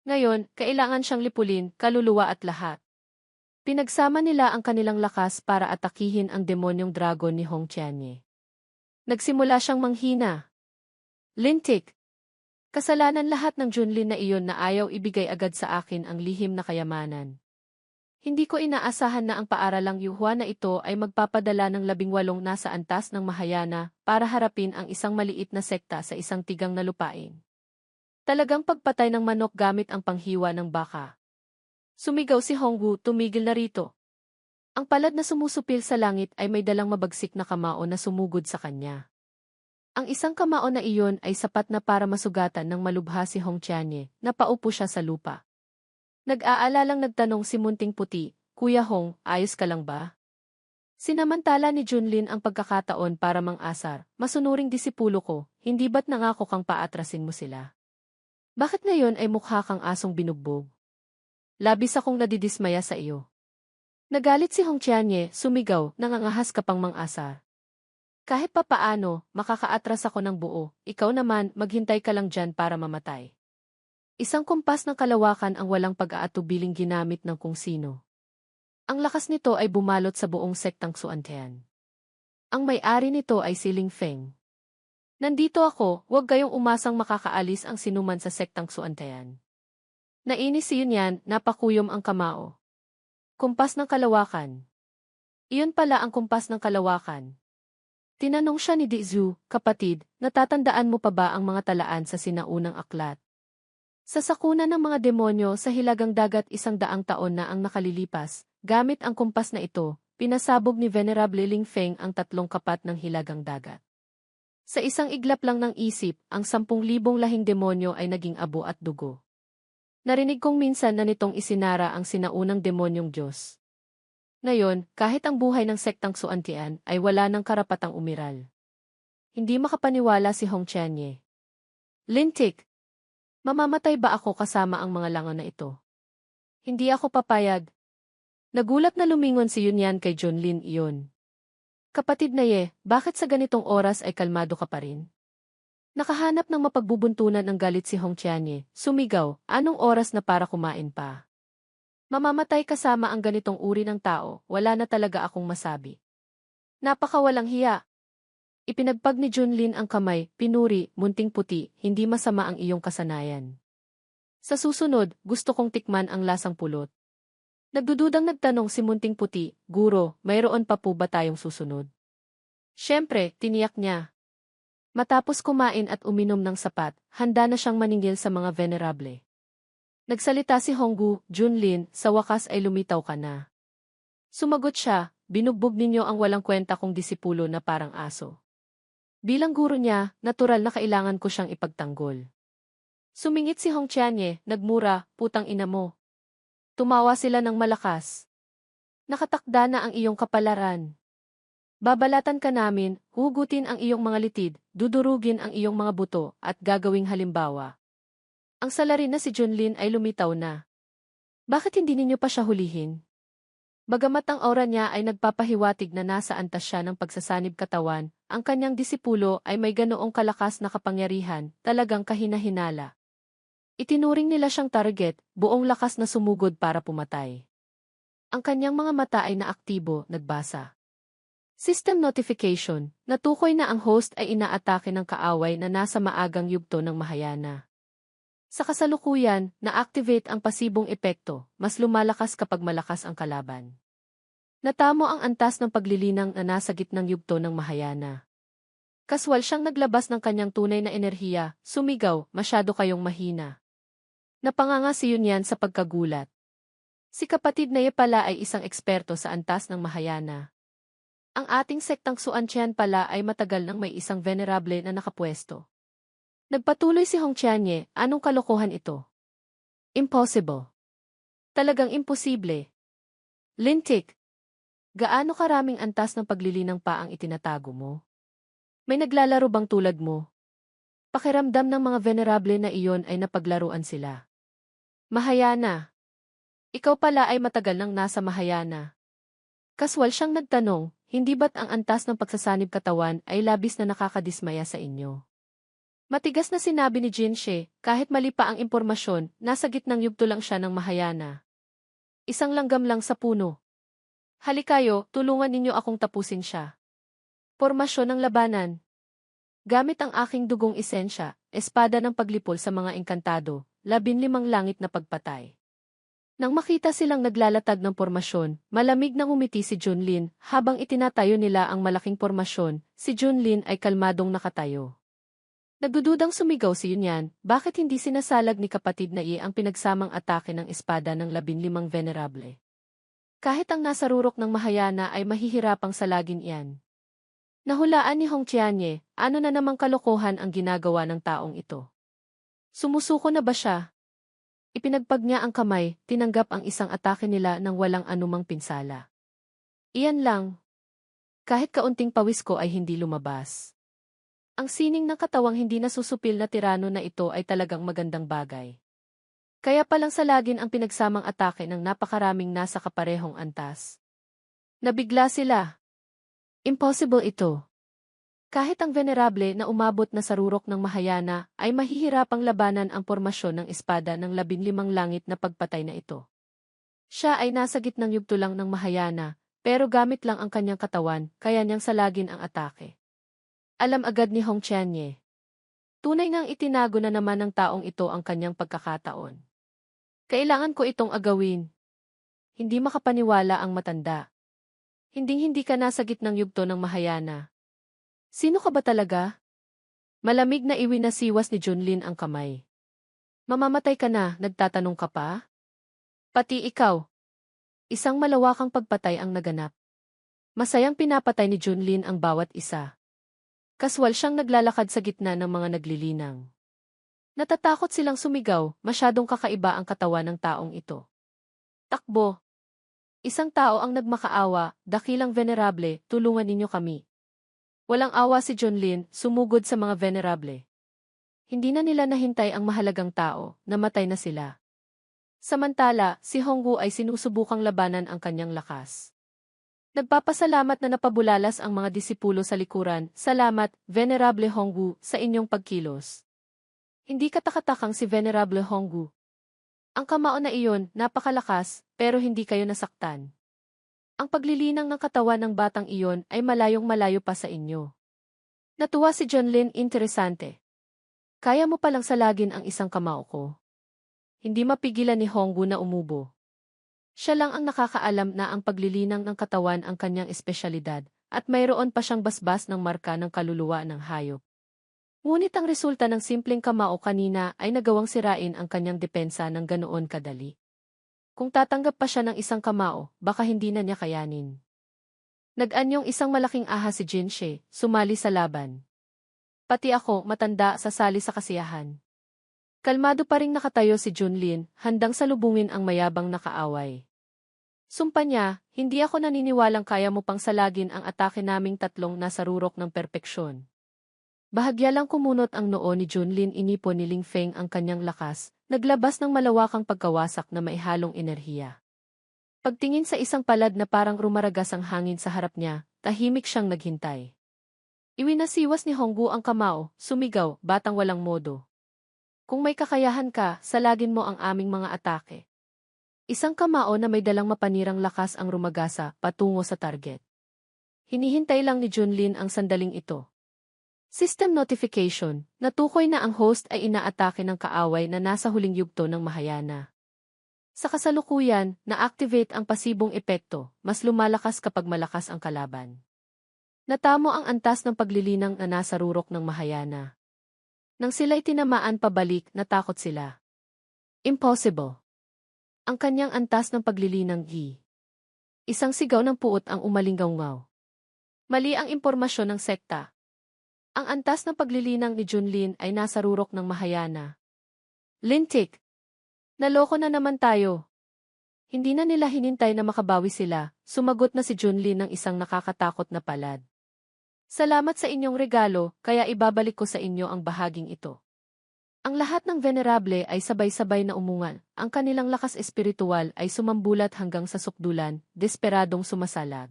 Ngayon, kailangan siyang lipulin, kaluluwa at lahat. Pinagsama nila ang kanilang lakas para atakihin ang demonyong dragon ni Hong Qianye. Nagsimula siyang manghina. Lintik. Kasalanan lahat ng Junlin na iyon na ayaw ibigay agad sa akin ang lihim na kayamanan. Hindi ko inaasahan na ang paaralang yuhwa na ito ay magpapadala ng 18 nasa antas ng Mahayana para harapin ang isang maliit na sekta sa isang tigang na lupain. Talagang pagpatay ng manok gamit ang panghiwa ng baka. Sumigaw si Honggu, tumigil na rito. Ang palad na sumusupil sa langit ay may dalang mabagsik na kamao na sumugod sa kanya. Ang isang kamao na iyon ay sapat na para masugatan ng malubha si Hong Qianye, napaupo siya sa lupa. Nag-aalalang nagtanong si Munting Puti, Kuya Hong, ayos ka lang ba? Sinamantala ni Junlin ang pagkakataon para mang-asar, masunuring disipulo ko, hindi ba't nangako kang paatrasin mo sila? Bakit ngayon ay mukha kang asong binugbog? Labis akong nadidismaya sa iyo. Nagalit si Hong Qianye, sumigaw, nangangahas ka pang mang-asar. Kahit papaano, makakaatras ako ng buo, ikaw naman, maghintay ka lang dyan para mamatay. Isang kumpas ng kalawakan ang walang pag-aatubiling ginamit ng kung sino. Ang lakas nito ay bumalot sa buong sektang Xuantian. Ang may-ari nito ay si Ling Feng. Nandito ako, huwag kayong umasang makakaalis ang sinuman sa sektang Xuantian. Nainis si Yunyan, napakuyom ang kamao. Kumpas ng kalawakan. Iyon pala ang kumpas ng kalawakan. Tinanong siya ni Dizu, kapatid, natatandaan mo pa ba ang mga talaan sa sinaunang aklat? Sa sakuna ng mga demonyo sa hilagang dagat 100 taon na ang nakalilipas, gamit ang kumpas na ito, pinasabog ni Venerable Ling Feng ang 3 kapat ng hilagang dagat. Sa isang iglap lang ng isip, ang 10,000 lahing demonyo ay naging abo at dugo. Narinig kong minsan na nitong isinara ang sinaunang demonyong Diyos. Ngayon, kahit ang buhay ng sektang Xuantian ay wala ng karapatang umiral. Hindi makapaniwala si Hong Qianye. Lintik! Mamamatay ba ako kasama ang mga langaw na ito? Hindi ako papayag. Nagulat na lumingon si Yunyan kay Junlin iyon. Kapatid na bakit sa ganitong oras ay kalmado ka pa rin? Nakahanap ng mapagbubuntunan ng galit si Hong Qianye, sumigaw, anong oras na para kumain pa? Mamamatay kasama ang ganitong uri ng tao, wala na talaga akong masabi. Napakawalang hiya. Ipinagpag ni Junlin ang kamay, pinuri, Munting Puti, hindi masama ang iyong kasanayan. Sa susunod, gusto kong tikman ang lasang pulot. Nagdududang nagtanong si Munting Puti, Guro, mayroon pa po ba tayong susunod? Siyempre, tiniyak niya. Matapos kumain at uminom ng sapat, handa na siyang maningil sa mga venerable. Nagsalita si Honggu, Junlin, sa wakas ay lumitaw ka na. Sumagot siya, binugbog ninyo ang walang kwenta kong disipulo na parang aso. Bilang guro niya, natural na kailangan ko siyang ipagtanggol. Sumingit si Hong Qianye, nagmura, putang ina mo. Tumawa sila ng malakas. Nakatakda na ang iyong kapalaran. Babalatan ka namin, hugutin ang iyong mga litid, dudurugin ang iyong mga buto, at gagawing halimbawa. Ang salarin na si Junlin ay lumitaw na. Bakit hindi ninyo pa siya hulihin? Bagamat ang aura niya ay nagpapahiwatig na nasa antas siya ng pagsasanib katawan, ang kanyang disipulo ay may ganoong kalakas na kapangyarihan, talagang kahina-hinala. Itinuring nila siyang target, buong lakas na sumugod para pumatay. Ang kanyang mga mata ay naaktibo, nagbasa. System notification, natukoy na ang host ay inaatake ng kaaway na nasa maagang yugto ng Mahayana. Sa kasalukuyan, na-activate ang pasibong epekto, mas lumalakas kapag malakas ang kalaban. Natamo ang antas ng paglilinang na nasa gitnang yugto ng Mahayana. Kaswal siyang naglabas ng kanyang tunay na enerhiya, sumigaw, masyado kayong mahina. Napangangasiyon yan sa pagkagulat. Si kapatid na pala ay isang eksperto sa antas ng Mahayana. Ang ating sektang Xuantian pala ay matagal nang may isang venerable na nakapwesto. Nagpatuloy si Hong Qianye, anong kalokohan ito? Impossible. Talagang imposible. Lintik. Gaano karaming antas ng paglilinang pa ang itinatago mo? May naglalaro bang tulad mo? Pakiramdam ng mga venerable na iyon ay napaglaruan sila. Mahayana. Ikaw pala ay matagal nang nasa Mahayana. Kaswal siyang nagtanong, hindi ba't ang antas ng pagsasanib katawan ay labis na nakakadismaya sa inyo? Matigas na sinabi ni Jinshe, kahit mali pa ang impormasyon, nasa gitnang yugto lang siya ng Mahayana. Isang langgam lang sa puno. Halikayo, tulungan ninyo akong tapusin siya. Pormasyon ng labanan. Gamit ang aking dugong esensya, espada ng paglipol sa mga engkantado, 15 langit na pagpatay. Nang makita silang naglalatag ng pormasyon, malamig nang umiti si Junlin, habang itinatayo nila ang malaking pormasyon, si Junlin ay kalmadong nakatayo. Nagdududang sumigaw si Yunyan, bakit hindi sinasalag ni kapatid na ang pinagsamang atake ng espada ng 15 venerable? Kahit ang nasa rurok ng Mahayana ay mahihirapang salagin iyan. Nahulaan ni Hong Qianye, ano na namang kalokohan ang ginagawa ng taong ito? Sumusuko na ba siya? Ipinagpag niya ang kamay, tinanggap ang isang atake nila nang walang anumang pinsala. Iyan lang. Kahit kaunting pawis ko ay hindi lumabas. Ang sining ng katawang hindi nasusupil na tirano na ito ay talagang magandang bagay. Kaya palang salagin ang pinagsamang atake ng napakaraming nasa kaparehong antas. Nabigla sila. Impossible ito. Kahit ang venerable na umabot na sa rurok ng Mahayana ay mahihirapang labanan ang pormasyon ng espada ng 15 langit na pagpatay na ito. Siya ay nasa gitnang yugto lang ng Mahayana, pero gamit lang ang kanyang katawan, kaya niyang salagin ang atake. Alam agad ni Hong Qianye. Tunay ngang itinago na naman ng taong ito ang kanyang pagkakataon. Kailangan ko itong agawin. Hindi makapaniwala ang matanda. Hinding-hindi ka nasa gitnang yugto ng Mahayana. Sino ka ba talaga? Malamig na iwinasiwas ni Junlin ang kamay. Mamamatay ka na, nagtatanong ka pa? Pati ikaw. Isang malawakang pagpatay ang naganap. Masayang pinapatay ni Junlin ang bawat isa. Kaswal siyang naglalakad sa gitna ng mga naglilinang. Natatakot silang sumigaw, masyadong kakaiba ang katawan ng taong ito. Takbo. Isang tao ang nagmakaawa, dakilang venerable, tulungan ninyo kami. Walang awa si Junlin, sumugod sa mga venerable. Hindi na nila nahintay ang mahalagang tao, namatay na sila. Samantala, si Honggu ay sinusubukang labanan ang kanyang lakas. Nagpapasalamat na napabulalas ang mga disipulo sa likuran, salamat, Venerable Honggu, sa inyong pagkilos. Hindi katakatakang si Venerable Honggu. Ang kamao na iyon, napakalakas, pero hindi kayo nasaktan. Ang paglilinang ng katawan ng batang iyon ay malayong-malayo pa sa inyo. Natuwa si Junlin, interesante. Kaya mo palang salagin ang isang kamao ko. Hindi mapigilan ni Honggu na umubo. Siya lang ang nakakaalam na ang paglilinang ng katawan ang kanyang espesyalidad, at mayroon pa siyang basbas ng marka ng kaluluwa ng hayop. Ngunit ang resulta ng simpleng kamao kanina ay nagawang sirain ang kanyang depensa ng ganoon kadali. Kung tatanggap pa siya ng isang kamao, baka hindi na niya kayanin. Nag-anyong isang malaking ahas si Jinshe, sumali sa laban. Pati ako, matanda, sasali sa kasiyahan. Kalmado pa ring nakatayo si Junlin, handang salubungin ang mayabang na kaaway. Sumpa niya, hindi ako naniniwalang kaya mo pang salagin ang atake naming tatlong nasa rurok ng perpeksyon. Bahagya lang kumunot ang noo ni Junlin, inipon ni Ling Feng ang kanyang lakas, naglabas ng malawakang pagkawasak na maihalong enerhiya. Pagtingin sa isang palad na parang rumaragas ang hangin sa harap niya, tahimik siyang naghintay. Iwinasiwas ni Honggu ang kamao, sumigaw, batang walang modo. Kung may kakayahan ka, salagin mo ang aming mga atake. Isang kamao na may dalang mapanirang lakas ang rumagasa patungo sa target. Hinihintay lang ni Junlin ang sandaling ito. System notification, natukoy na ang host ay inaatake ng kaaway na nasa huling yugto ng Mahayana. Sa kasalukuyan, na-activate ang pasibong epekto, mas lumalakas kapag malakas ang kalaban. Natamo ang antas ng paglilinang na nasa rurok ng Mahayana. Nang sila'y tinamaan pabalik, natakot sila. Impossible. Ang kanyang antas ng paglilinang Isang sigaw ng puot ang umalinggaw-ngaw. Mali ang impormasyon ng sekta. Ang antas ng paglilinang ni Junlin ay nasa rurok ng Mahayana. Lintik! Naloko na naman tayo. Hindi na nila hinintay na makabawi sila, sumagot na si Junlin ng isang nakakatakot na palad. Salamat sa inyong regalo, kaya ibabalik ko sa inyo ang bahaging ito. Ang lahat ng venerable ay sabay-sabay na umungal, ang kanilang lakas espiritual ay sumambulat hanggang sa sukdulan, desperadong sumasalag.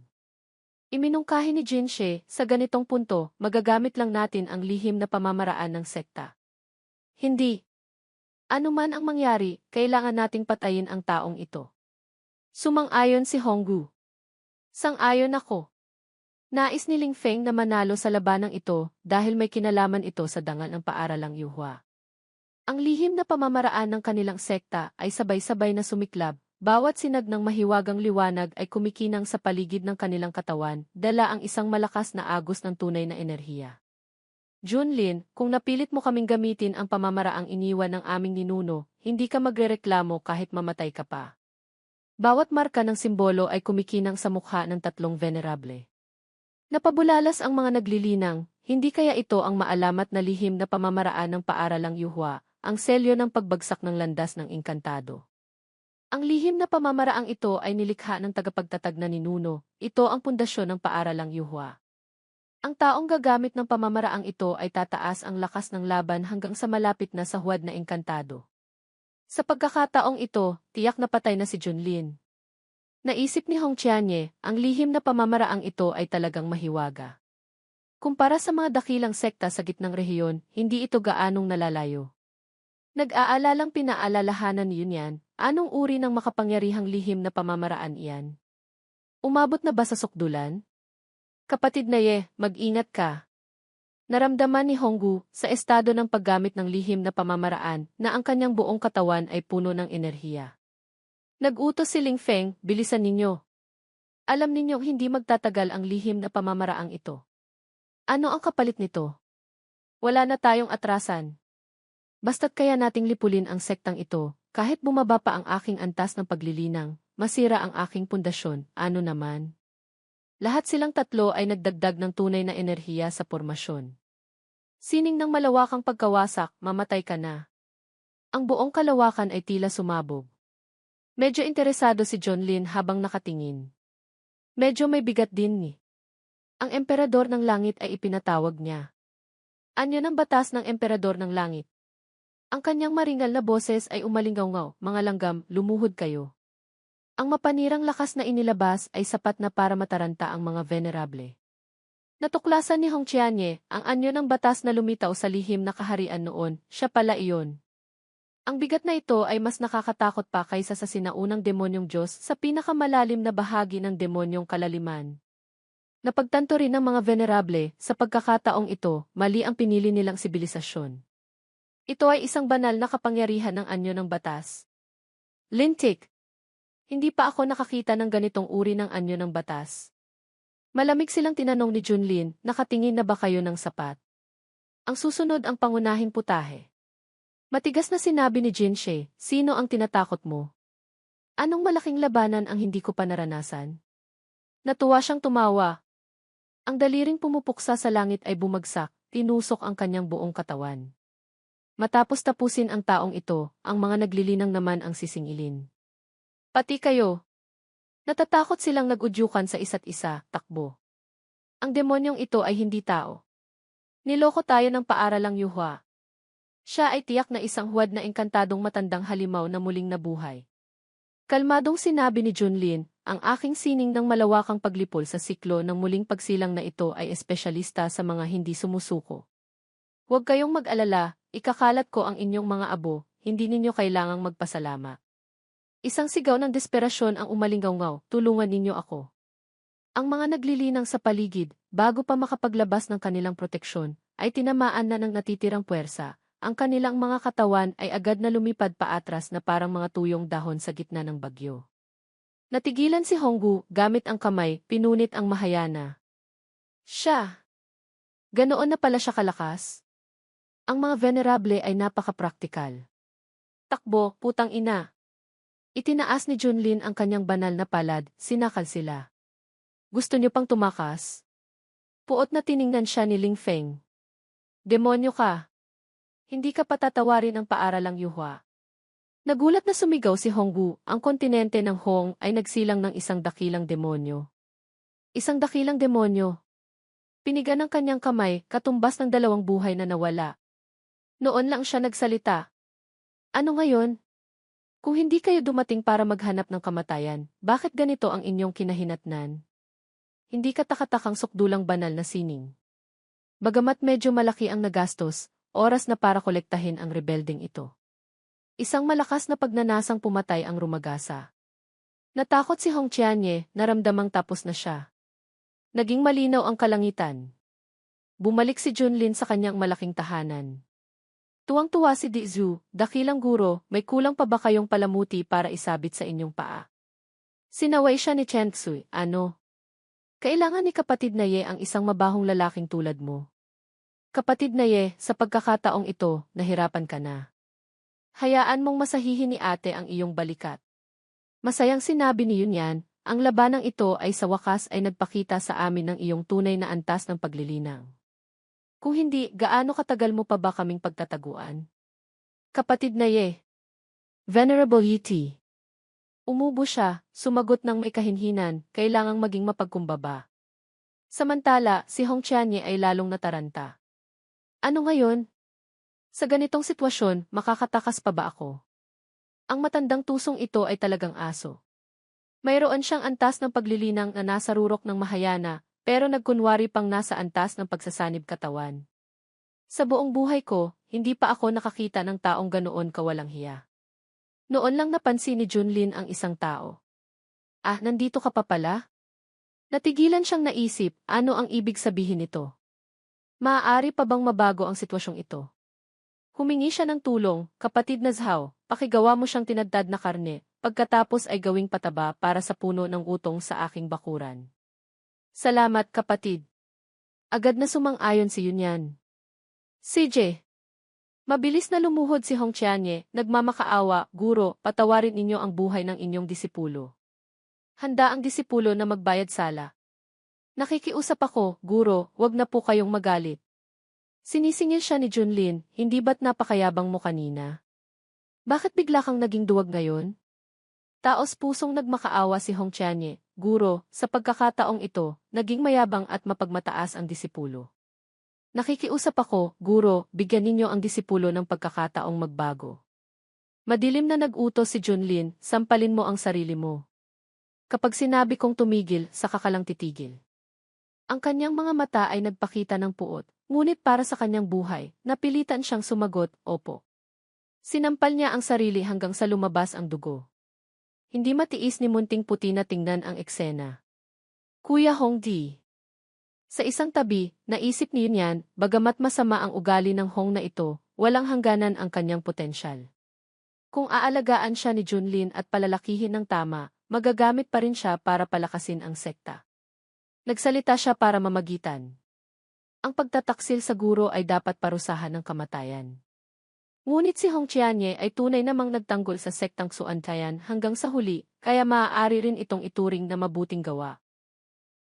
Iminungkahi ni Jinshe, sa ganitong punto, magagamit lang natin ang lihim na pamamaraan ng sekta. Hindi. Ano man ang mangyari, kailangan nating patayin ang taong ito. Sumang-ayon si Honggu. Sang-ayon ako. Nais ni Ling Feng na manalo sa labanang ito dahil may kinalaman ito sa dangal ng paaralang Yuhua. Ang lihim na pamamaraan ng kanilang sekta ay sabay-sabay na sumiklab. Bawat sinag ng mahiwagang liwanag ay kumikinang sa paligid ng kanilang katawan, dala ang isang malakas na agos ng tunay na enerhiya. Junlin, kung napilit mo kaming gamitin ang pamamaraang iniwan ng aming ninuno, hindi ka magrereklamo kahit mamatay ka pa. Bawat marka ng simbolo ay kumikinang sa mukha ng tatlong venerable. Napabulalas ang mga naglilinang, hindi kaya ito ang maalamat na lihim na pamamaraan ng paaralang Yuhua, ang selyo ng pagbagsak ng landas ng Inkantado. Ang lihim na pamamaraang ito ay nilikha ng tagapagtatag na ninuno, ito ang pundasyon ng paaralang Yuhua. Ang taong gagamit ng pamamaraang ito ay tataas ang lakas ng laban hanggang sa malapit na sa huwad na Inkantado. Sa pagkakataong ito, tiyak na patay na si Junlin. Naisip ni Hong Qianye, ang lihim na pamamaraang ito ay talagang mahiwaga. Kumpara sa mga dakilang sekta sa gitnang rehiyon, hindi ito gaanong nalalayo. Nag-aalalang pinaalalahanan ni Yunyan, anong uri ng makapangyarihang lihim na pamamaraan iyan? Umabot na ba sa sukdulan? Kapatid na Ye, mag-ingat ka. Naramdaman ni Honggu sa estado ng paggamit ng lihim na pamamaraan na ang kanyang buong katawan ay puno ng enerhiya. Nag-utos si Ling Feng, bilisan ninyo. Alam ninyong hindi magtatagal ang lihim na pamamaraang ito. Ano ang kapalit nito? Wala na tayong atrasan. Basta't kaya nating lipulin ang sektang ito, kahit bumaba pa ang aking antas ng paglilinang, masira ang aking pundasyon, ano naman? Lahat silang tatlo ay nagdagdag ng tunay na enerhiya sa pormasyon. Sining ng malawakang pagkawasak, mamatay ka na. Ang buong kalawakan ay tila sumabog. Medyo interesado si Junlin habang nakatingin. Medyo may bigat din ni. Ang emperador ng langit ay ipinatawag niya. Anyo ng batas ng emperador ng langit. Ang kanyang maringal na boses ay umalinggaw-ngaw, mga langgam, lumuhod kayo. Ang mapanirang lakas na inilabas ay sapat na para mataranta ang mga venerable. Natuklasan ni Hong Qianye, ang anyo ng batas na lumitaw sa lihim na kaharian noon, siya pala iyon. Ang bigat na ito ay mas nakakatakot pa kaysa sa sinaunang demonyong Diyos sa pinakamalalim na bahagi ng demonyong kalaliman. Napagtanto rin ng mga venerable, sa pagkakataong ito, mali ang pinili nilang sibilisasyon. Ito ay isang banal na kapangyarihan ng anyo ng batas. Lintik. Hindi pa ako nakakita ng ganitong uri ng anyo ng batas. Malamig silang tinanong ni Junlin, nakatingin na ba kayo ng sapat? Ang susunod ang pangunahing putahe. Matigas na sinabi ni Jinshe, sino ang tinatakot mo? Anong malaking labanan ang hindi ko pa naranasan? Natuwa siyang tumawa. Ang daliring pumupuksa sa langit ay bumagsak, tinusok ang kanyang buong katawan. Matapos tapusin ang taong ito, ang mga naglilinang naman ang sisingilin. Pati kayo. Natatakot silang nag-udyukan sa isa't isa, takbo. Ang demonyong ito ay hindi tao. Niloko tayo ng paaralang Yuhua. Siya ay tiyak na isang huwad na engkantadong matandang halimaw na muling nabuhay. Kalmadong sinabi ni Junlin, ang aking sining ng malawakang paglipol sa siklo ng muling pagsilang na ito ay espesyalista sa mga hindi sumusuko. Huwag kayong mag-alala, ikakalat ko ang inyong mga abo, hindi ninyo kailangang magpasalamat. Isang sigaw ng desperasyon ang umalinggaw-ngaw, tulungan ninyo ako. Ang mga naglilinang sa paligid, bago pa makapaglabas ng kanilang proteksyon, ay tinamaan na ng natitirang puwersa. Ang kanilang mga katawan ay agad na lumipad paatras na parang mga tuyong dahon sa gitna ng bagyo. Natigilan si Honggu, gamit ang kamay, pinunit ang mahayana. Siya! Ganoon na pala siya kalakas? Ang mga venerable ay napaka-praktikal. Takbo, putang ina! Itinaas ni Junlin ang kanyang banal na palad, sinakal sila. Gusto niyo pang tumakas? Puot na tiningnan siya ni Ling Feng. Demonyo ka! Hindi ka patatawarin ang paaralang yuhwa. Nagulat na sumigaw si Honggu, ang kontinente ng Hong ay nagsilang ng isang dakilang demonyo. Isang dakilang demonyo. Pinigan ng kanyang kamay, katumbas ng 2 buhay na nawala. Noon lang siya nagsalita. Ano ngayon? Kung hindi kayo dumating para maghanap ng kamatayan, bakit ganito ang inyong kinahinatnan? Hindi katakatakang sukdulang banal na sining. Bagamat medyo malaki ang nagastos, oras na para kolektahin ang rebelding ito. Isang malakas na pagnanasang pumatay ang rumagasa. Natakot si Hong Qianye, naramdamang tapos na siya. Naging malinaw ang kalangitan. Bumalik si Junlin sa kanyang malaking tahanan. Tuwang-tuwa si Di Zhu, dakilang guro, may kulang pa ba kayong palamuti para isabit sa inyong paa? Sinaway siya ni Chen Xui, ano? Kailangan ni kapatid na Ye ang isang mabahong lalaking tulad mo. Kapatid na Ye, sa pagkakataong ito, nahirapan ka na. Hayaan mong masahihin ni ate ang iyong balikat. Masayang sinabi ni Yunyan, ang labanang ito ay sa wakas ay nagpakita sa amin ng iyong tunay na antas ng paglilinang. Kung hindi, gaano katagal mo pa ba kaming pagtataguan? Kapatid na Ye. Venerable Yiti. Umubo siya, sumagot ng may kahinhinan, kailangang maging mapagkumbaba. Samantala, si Hong Qianye ay lalong nataranta. Ano ngayon? Sa ganitong sitwasyon, makakatakas pa ba ako? Ang matandang tusong ito ay talagang aso. Mayroon siyang antas ng paglilinang na nasa rurok ng mahayana, pero nagkunwari pang nasa antas ng pagsasanib katawan. Sa buong buhay ko, hindi pa ako nakakita ng taong ganoon kawalang hiya. Noon lang napansin ni Junlin ang isang tao. Ah, nandito ka pa pala? Natigilan siyang naisip, ano ang ibig sabihin nito? Maaari pa bang mabago ang sitwasyong ito? Humingi siya ng tulong, kapatid na Zhao, pakigawa mo siyang tinadtad na karne, pagkatapos ay gawing pataba para sa puno ng utong sa aking bakuran. Salamat kapatid. Agad na sumang-ayon si Yunyan. CJ. Mabilis na lumuhod si Hong Qianye, nagmamakaawa, guro, patawarin ninyo ang buhay ng inyong disipulo. Handa ang disipulo na magbayad sala. Nakikiusap ako, guro, wag na po kayong magalit. Sinisingil siya ni Junlin, hindi ba't napakayabang mo kanina? Bakit bigla kang naging duwag ngayon? Taos pusong nagmakaawa si Hong Qianye, guro, sa pagkakataong ito, naging mayabang at mapagmataas ang disipulo. Nakikiusap ako, guro, bigyan ninyo ang disipulo ng pagkakataong magbago. Madilim na nag-utos si Junlin, sampalin mo ang sarili mo. Kapag sinabi kong tumigil, saka ka lang titigil. Ang kanyang mga mata ay nagpakita ng puot, ngunit para sa kanyang buhay, napilitan siyang sumagot, opo. Sinampal niya ang sarili hanggang sa lumabas ang dugo. Hindi matiis ni Munting Puti na tingnan ang eksena. Kuya Hongdi. Sa isang tabi, naisip ni Yunyan, bagamat masama ang ugali ng Hong na ito, walang hangganan ang kanyang potensyal. Kung aalagaan siya ni Junlin at palalakihin ng tama, magagamit pa rin siya para palakasin ang sekta. Nagsalita siya para mamagitan. Ang pagtataksil sa guro ay dapat parusahan ng kamatayan. Ngunit si Hong Qianye ay tunay namang nagtanggol sa sektang Xuantayan hanggang sa huli, kaya maaari rin itong ituring na mabuting gawa.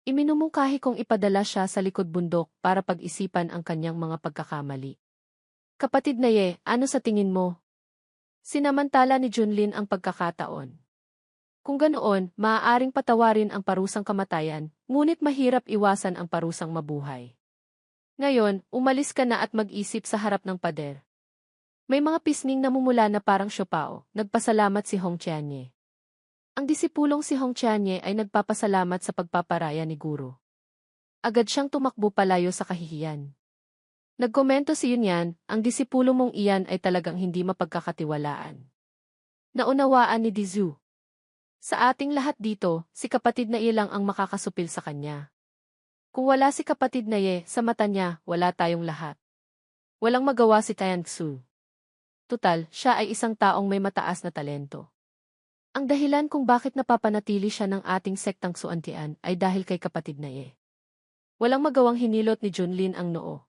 Iminumungkahi kong ipadala siya sa likod bundok para pag-isipan ang kanyang mga pagkakamali. Kapatid na Ye, ano sa tingin mo? Sinamantala ni Junlin ang pagkakataon. Kung ganoon, maaaring patawarin ang parusang kamatayan, ngunit mahirap iwasan ang parusang mabuhay. Ngayon, umalis ka na at mag-isip sa harap ng pader. May mga pisning namumula na parang siopao, nagpasalamat si Hong Qianye. Ang disipulong si Hong Qianye ay nagpapasalamat sa pagpaparaya ni guro. Agad siyang tumakbo palayo sa kahihiyan. Nagkomento si Yunyan, ang disipulo mong iyan ay talagang hindi mapagkakatiwalaan. Naunawaan ni Dizu. Sa ating lahat dito, si kapatid na ilang ang makakasupil sa kanya. Kung wala si kapatid na Ye, sa mata niya, wala tayong lahat. Walang magawa si Tianxu. Tutal, siya ay isang taong may mataas na talento. Ang dahilan kung bakit napapanatili siya ng ating sektang Suantian ay dahil kay kapatid na Ye. Walang magawang hinilot ni Junlin ang noo.